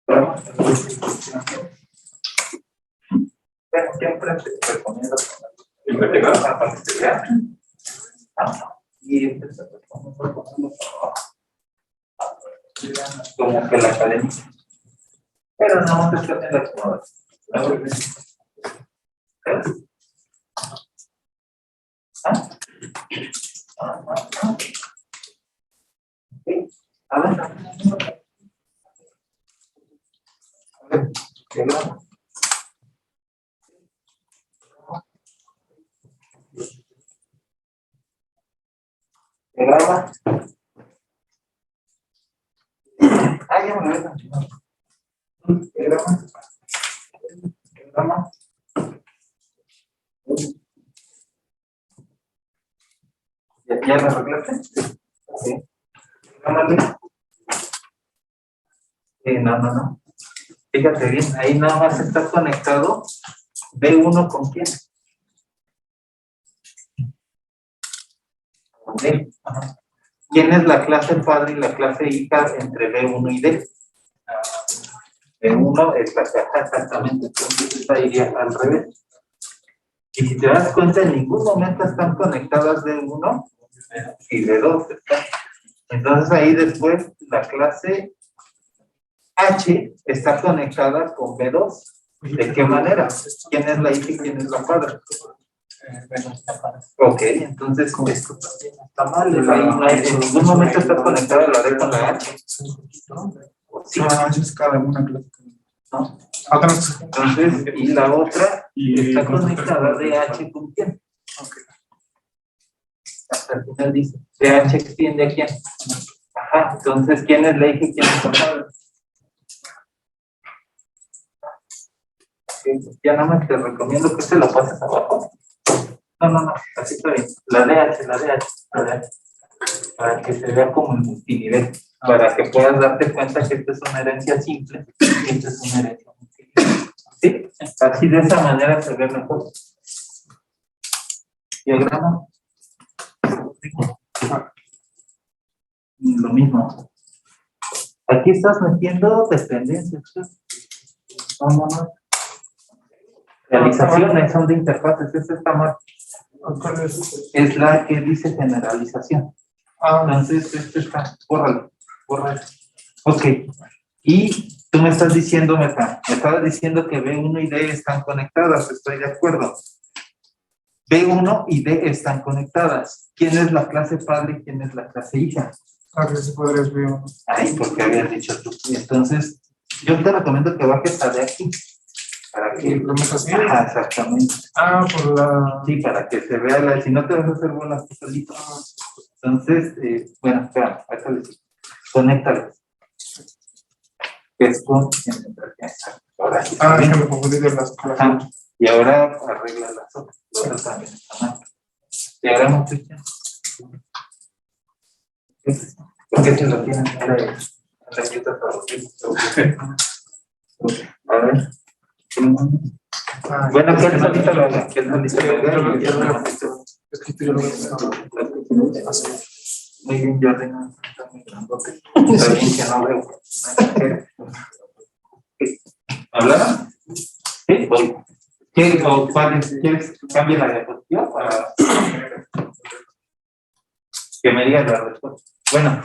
Bueno, siempre te recomiendo investigar para que se vea. Y como que la academia. Pero no te está en la acomodación. A ver, diagrama. Ah, ya me lo he continuado. Diagrama. Diagrama. ¿Ya lo arreglaste? Sí. Diagrama. No. Fíjate bien, ahí nada más está conectado B1 con quién. Con D. Ajá. ¿Quién es la clase padre y la clase hija entre B1 y D? B1 es la caja exactamente, entonces esta iría al revés. Y si te das cuenta, en ningún momento están conectadas D1 y D2. Entonces ahí después la clase H está conectada con B2. ¿De qué manera? ¿Quién es la hija y quién es la padre? Ok, entonces esto está mal. Ahí no hay, en ningún momento está conectada la D con la H. Sí. No, eso es cada una clase. ¿no? Atrás. Entonces, y la otra Y está conectada DH con quién. Ok. Hasta el final dice, DH extiende a quién. Ajá, entonces, ¿quién es la hija y quién es la madre? Ya nada más te recomiendo que te lo pases abajo. No, así está bien. La DH, para que se vea como en multinivel, para que puedas darte cuenta que esta es una herencia simple y esta es una herencia multinivel. ¿Sí? Así de esa manera se ve mejor. Diagrama. Lo mismo. Aquí estás metiendo dependencias. No. Realizaciones son de interfaces. Esta está mal. ¿Cuál es? Es la que dice generalización. Entonces, este está. Bórralo. Ok. Y tú me estás diciendo, me estabas diciendo que B1 y D están conectadas. Estoy de acuerdo. B1 y D están conectadas. ¿Quién es la clase padre y quién es la clase hija? Ah, que se podría ver. Ay, porque habías dicho tú. Entonces, yo te recomiendo que bajes a de aquí. Para que. ¿Implementación? Ajá, exactamente. Ah, por la. Sí, para que se vea la. Si no te vas a hacer bolas tú solito. Entonces, bueno, espera, ahorita les digo. Conéctalos. Es con. Ahora sí. Ah, es que me confundí de las Ajá. Y ahora arregla las otras. Las otras también están mal. Diagrama, Cristian. ¿Por qué se lo tienen? A ver. Bueno, que él solito lo haga. Que él solito lo haga. Es que yo lo veo. Muy bien, Jordi. No, está muy grandote. Está bien que no veo. ¿Hablaron? Sí, voy. ¿Quieres cambiar la diapositiva para que me digas la respuesta? Bueno,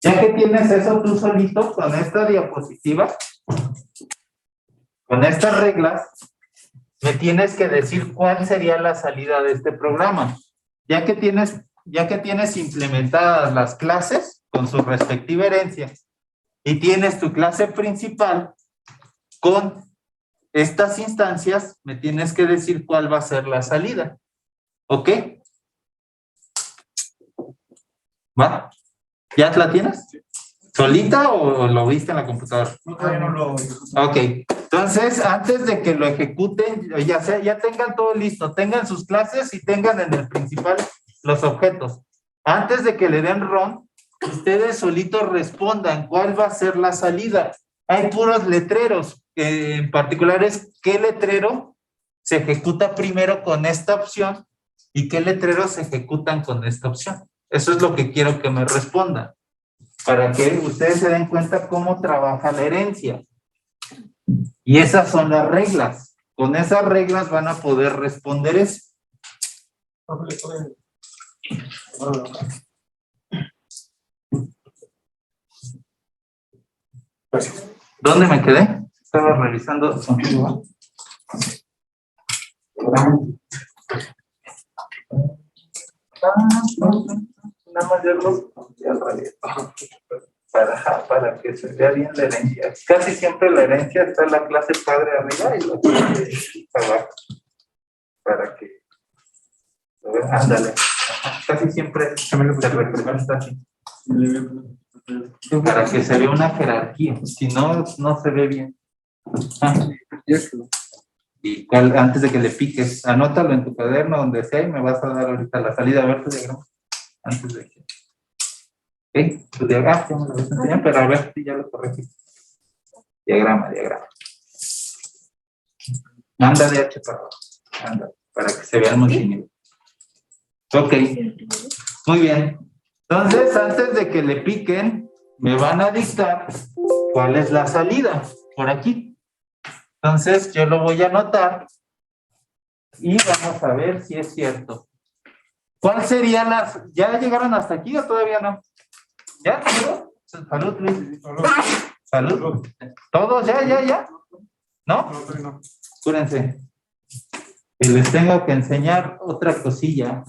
ya que tienes eso tú solito con esta diapositiva, con estas reglas, me tienes que decir cuál sería la salida de este programa. Ya que tienes implementadas las clases con su respectiva herencia y tienes tu clase principal con estas instancias, me tienes que decir cuál va a ser la salida. ¿Ok? ¿Va? ¿Ya la tienes? ¿Solita o lo viste en la computadora? No, todavía no lo. Ok, entonces antes de que lo ejecuten, ya tengan todo listo, tengan sus clases y tengan en el principal los objetos. Antes de que le den run, ustedes solitos respondan cuál va a ser la salida. Hay puros letreros, en particular es qué letrero se ejecuta primero con esta opción y qué letreros se ejecutan con esta opción. Eso es lo que quiero que me respondan, para que ustedes se den cuenta cómo trabaja la herencia. Y esas son las reglas. Con esas reglas van a poder responder eso. ¿Dónde me quedé? Estaba revisando contigo. Nada más ya al revés. Para que se vea bien la herencia. Casi siempre la herencia está en la clase padre arriba y la clase abajo. Para que lo vean. Ándale. Casi siempre se representa así. Para que se vea una jerarquía. Si no, no se ve bien. Y antes de que le piques, anótalo en tu cuaderno donde sea y me vas a dar ahorita la salida. A ver tu diagrama. Antes de que. ¿Ok? Tu diagrama, ya me lo vas a enseñar, pero a ver si ya lo corregiste. Diagrama. Anda de H para abajo. Anda, para que se vea el multinivel. Ok. Muy bien. Entonces, antes de que le piquen, me van a dictar cuál es la salida. Por aquí. Entonces, yo lo voy a anotar y vamos a ver si es cierto. ¿Cuál serían las? ¿Ya llegaron hasta aquí o todavía no? ¿Ya? Salud, Luis. Salud. ¿Todos? ¿Ya? ¿No? No. Cúrense. Y les tengo que enseñar otra cosilla.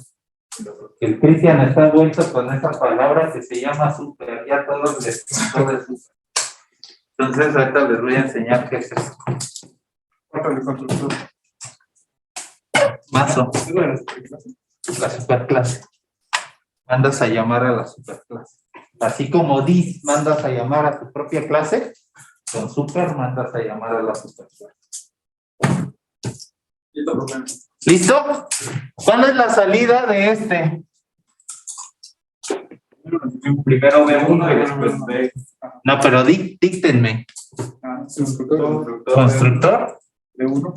El Cristian está vuelto con esa palabra que se llama super. Ya todos les gustó de super. Entonces, ahorita les voy a enseñar qué es eso. Cuatro de constructor. Mazo, la superclase. Mandas a llamar a la superclase. Así como dis mandas a llamar a tu propia clase, con super mandas a llamar a la superclase. ¿Listo? ¿Cuál es la salida de este? Primero B1 y después B. No, pero díctenme. Constructor. Constructor. De uno.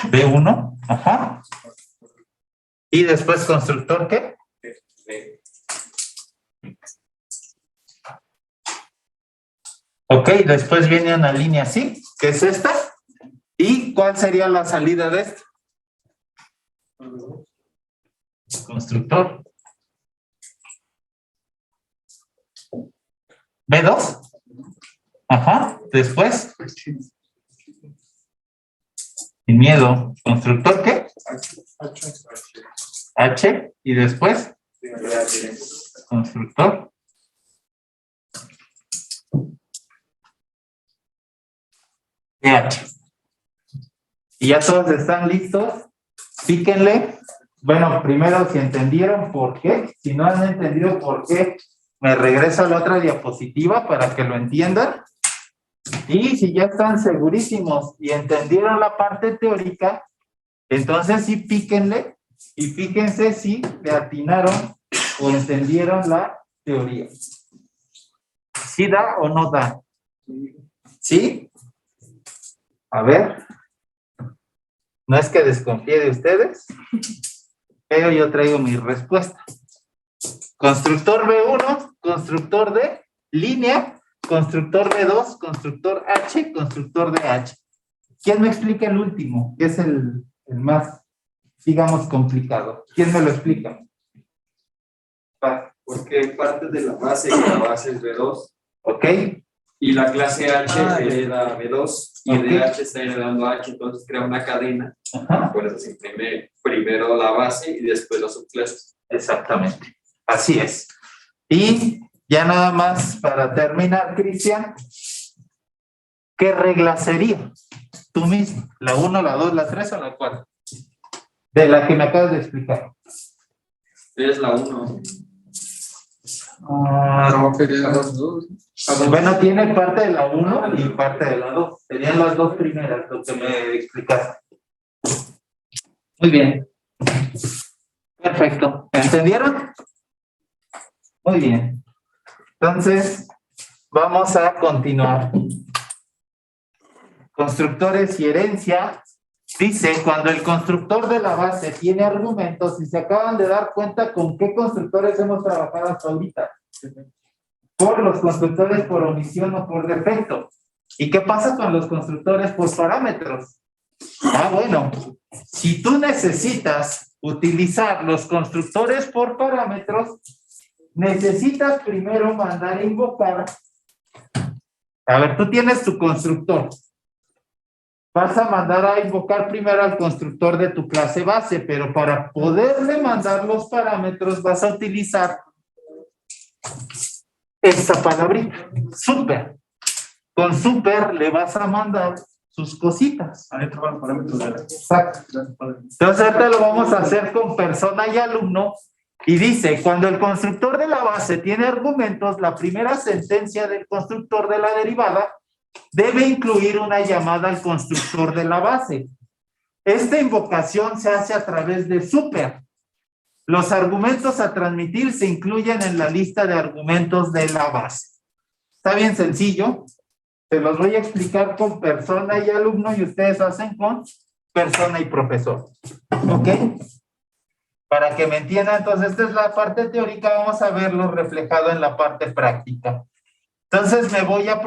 B1. Ajá. Y después constructor, ¿qué? B. Ok, después viene una línea así, que es esta. ¿Y cuál sería la salida de esta? Constructor. B2. Ajá. Después. Sin miedo. ¿Constructor qué? H. Y después. Constructor. H. Y ya todos están listos. Píquenle. Bueno, primero si entendieron por qué. Si no han entendido por qué, me regreso a la otra diapositiva para que lo entiendan. Y si ya están segurísimos y entendieron la parte teórica, entonces sí píquenle y fíjense si le atinaron o entendieron la teoría. ¿Sí da o no da? ¿Sí? A ver. No es que desconfíe de ustedes, pero yo traigo mi respuesta. Constructor B1, constructor de línea, constructor B2, constructor H, constructor de H. ¿Quién me explica el último? Que es el más, digamos, complicado. ¿Quién me lo explica? Porque parte de la base y la base es B2. ¿Ok? Y la clase H hereda B2 y Ok. de H está heredando H, entonces crea una cadena. Ajá. Por eso se imprime primero la base y después las subclases. Exactamente. Así es. Y ya nada más para terminar, Cristian, ¿qué regla sería? Tú mismo, la 1, la 2, la 3 o la 4. De la que me acabas de explicar. Es la 1. No, sería los dos. Bueno, tiene parte de la 1 y parte de la 2. Serían las dos primeras, lo que me explicaste. Muy bien. Perfecto. ¿Entendieron? Muy bien. Entonces, vamos a continuar. Constructores y herencia. Dice, cuando el constructor de la base tiene argumentos, y se acaban de dar cuenta con qué constructores hemos trabajado hasta ahorita. Por los constructores por omisión o por defecto. ¿Y qué pasa con los constructores por parámetros? Ah, bueno, si tú necesitas utilizar los constructores por parámetros, necesitas primero mandar a invocar. A ver, tú tienes tu constructor. Vas a mandar a invocar primero al constructor de tu clase base, pero para poderle mandar los parámetros vas a utilizar esta palabrita, super. Con super le vas a mandar sus cositas. Adentro van los parámetros de la. Exacto. Entonces ahorita lo vamos a hacer con persona y alumno. Y dice, cuando el constructor de la base tiene argumentos, la primera sentencia del constructor de la derivada debe incluir una llamada al constructor de la base. Esta invocación se hace a través de super. Los argumentos a transmitir se incluyen en la lista de argumentos de la base. Está bien sencillo. Se los voy a explicar con persona y alumno y ustedes hacen con persona y profesor. ¿Ok? Para que me entiendan, entonces esta es la parte teórica, vamos a verlo reflejado en la parte práctica. Entonces me voy a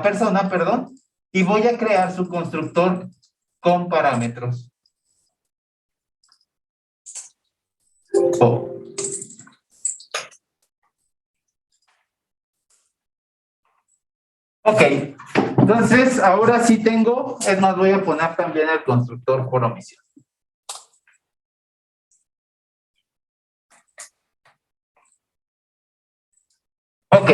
persona, perdón, y voy a crear su constructor con parámetros. Ok, entonces ahora sí tengo, es más, voy a poner también el constructor por omisión. Ok.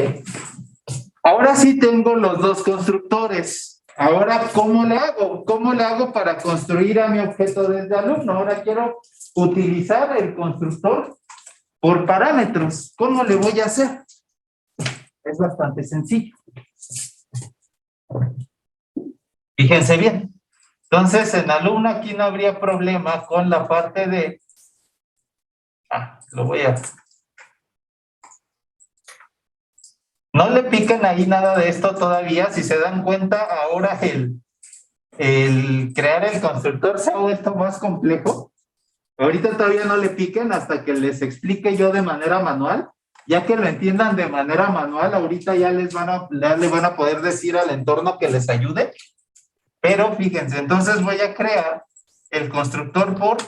Ahora sí tengo los dos constructores. Ahora, ¿cómo le hago? ¿Cómo le hago para construir a mi objeto desde alumno? Ahora quiero utilizar el constructor por parámetros. ¿Cómo le voy a hacer? Es bastante sencillo. Fíjense bien. Entonces, en alumno aquí no habría problema con la parte de... lo voy a... No le piquen ahí nada de esto todavía. Si se dan cuenta, ahora el crear el constructor se ha vuelto más complejo. Ahorita todavía no le piquen hasta que les explique yo de manera manual. Ya que lo entiendan de manera manual, ahorita ya le van a poder decir al entorno que les ayude. Pero fíjense, entonces voy a crear el constructor por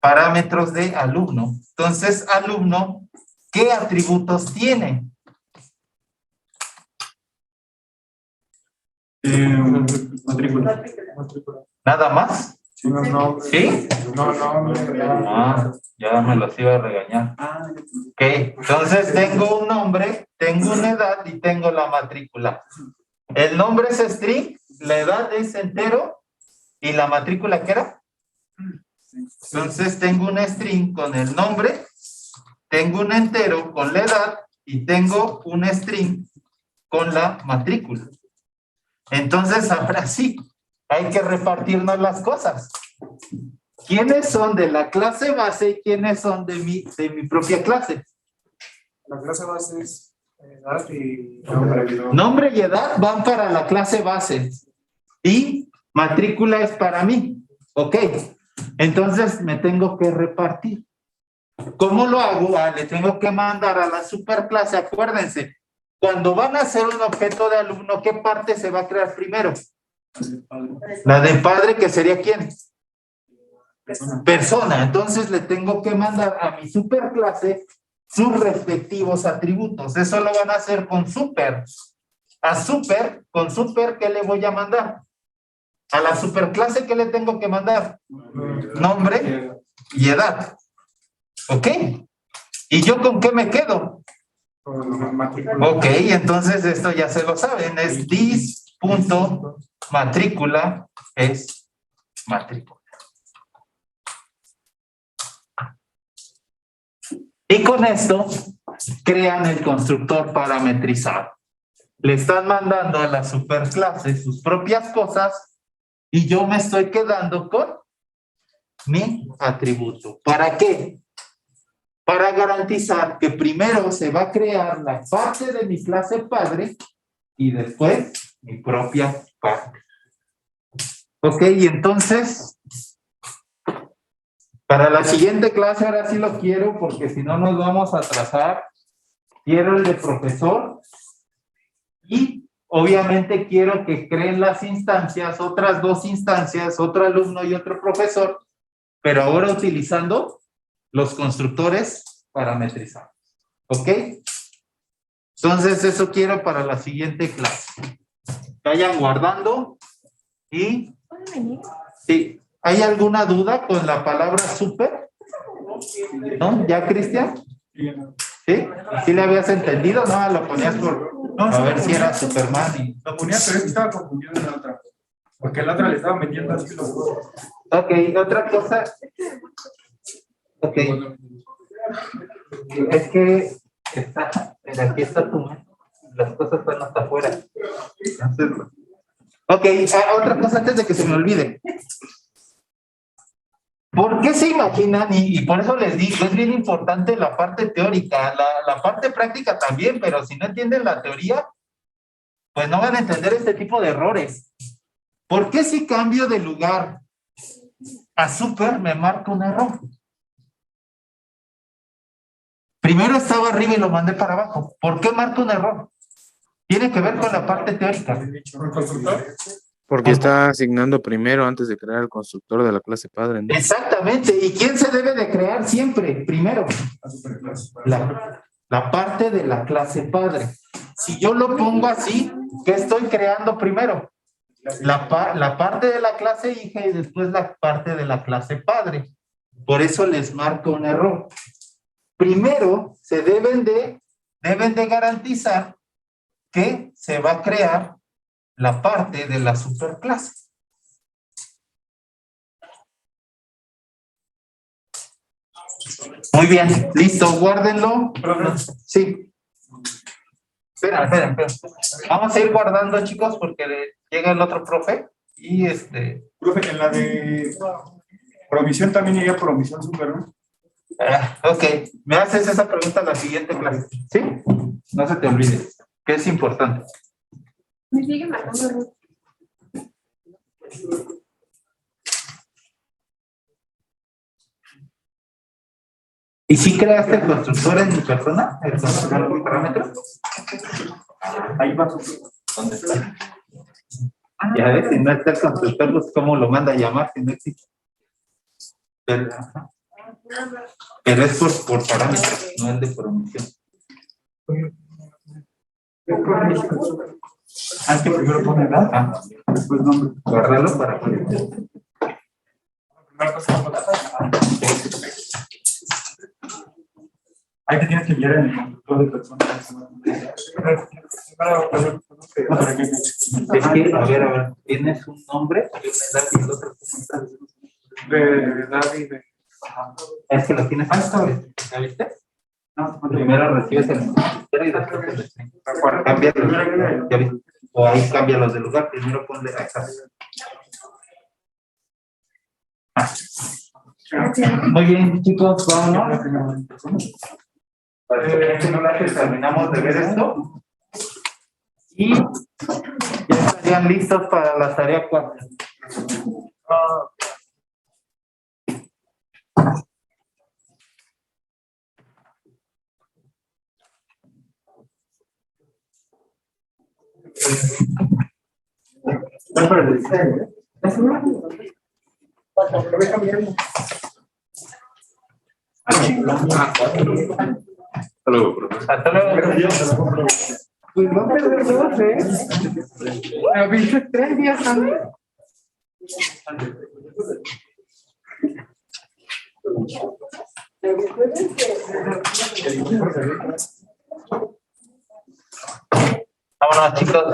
parámetros de alumno. Entonces, alumno, ¿qué atributos tiene? Matrícula. ¿Nada más? Sí, no, ¿Sí? no. Ya me los iba a regañar. Ok, entonces tengo un nombre, tengo una edad y tengo la matrícula. El nombre es string, la edad es entero y la matrícula ¿qué era? Entonces tengo un string con el nombre, tengo un entero con la edad y tengo un string con la matrícula. Entonces ahora sí, hay que repartirnos las cosas. ¿Quiénes son de la clase base y quiénes son de mi propia clase? La clase base es edad y Nombre y edad van para la clase base y matrícula es para mí. Ok, entonces me tengo que repartir. ¿Cómo lo hago? Le tengo que mandar a la superclase. Acuérdense, cuando van a hacer un objeto de alumno, ¿qué parte se va a crear primero? La de padre, que sería ¿quién? Persona. Entonces le tengo que mandar a mi superclase sus respectivos atributos. Eso lo van a hacer con super. Con super, ¿qué le voy a mandar? A la superclase, ¿qué le tengo que mandar? Nombre y edad. ¿Ok? ¿Y yo con qué me quedo? Ok, entonces esto ya se lo saben. Es dis.matrícula es matrícula. Y con esto crean el constructor parametrizado. Le están mandando a la superclase sus propias cosas y yo me estoy quedando con mi atributo. ¿Para qué? Para garantizar que primero se va a crear la parte de mi clase padre y después mi propia parte. Ok, y entonces, para la siguiente clase ahora sí lo quiero porque si no nos vamos a atrasar. Quiero el de profesor y obviamente quiero que creen las instancias, otras dos instancias, otro alumno y otro profesor, pero ahora utilizando los constructores parametrizados. ¿Ok? Entonces eso quiero para la siguiente clase. Vayan guardando y... Sí. ¿Hay alguna duda con la palabra super? ¿No? ¿Ya, Cristian? ¿Sí? ¿Sí le habías entendido? No, lo ponías por... a ver si era Superman y... Lo ponía, pero es que estaba confundido en la otra. Porque la otra le estaba metiendo así los dos. Ok, otra cosa. Ok. Es que está, mira, aquí está tu mano. Las cosas están hasta afuera. Entonces, ok, otra cosa antes de que se me olvide. ¿Por qué se imaginan? Y por eso les digo, es bien importante la parte teórica, la parte práctica también, pero si no entienden la teoría, pues no van a entender este tipo de errores. ¿Por qué si cambio de lugar a super me marca un error? Primero estaba arriba y lo mandé para abajo. ¿Por qué marca un error? Tiene que ver con la parte teórica. Porque está asignando primero antes de crear el constructor de la clase padre, ¿no? Exactamente. ¿Y quién se debe de crear siempre? Primero, la parte de la clase padre. Si yo lo pongo así, ¿qué estoy creando primero? La parte de la clase hija y después la parte de la clase padre. Por eso les marco un error. Primero se deben de deben de garantizar que se va a crear la parte de la superclase. Muy bien, listo, guárdenlo. Sí. Espera. Vamos a ir guardando, chicos, porque llega el otro profe y Profe, en la de provisión también iría provisión super, ¿no? ok, me haces esa pregunta en la siguiente clase, ¿sí? No se te olvide, que es importante. Me sigue marcando. ¿Y si creaste el constructor en mi persona? ¿El constructor de parámetros? Ahí va. ¿Dónde está? Ya ves, si no está el constructor, pues cómo lo manda a llamar si no existe. Pero es por parámetros, no es de promisión. Ah, que primero pone edad, después nombre. Guárdalo para poder. Ahí te tienes que guiar en el constructor de personas. Es que, a ver, ¿tienes un nombre? Yo me da y el otro, ¿cómo está? De David. Es que lo tienes. ¿Ya viste? No, Primero recibes el nombre y después el destino. Cámbialos. ¿Ya viste? O ahí cámbialos de lugar. Primero ponle acá. Muy bien, chicos, vámonos. Terminamos de ver esto. Y ya estarían listos para la tarea 4. Hasta luego, profesor. Hasta luego. Pues no perder dos, Me avisé 3 días antes. Vámonos, chicos.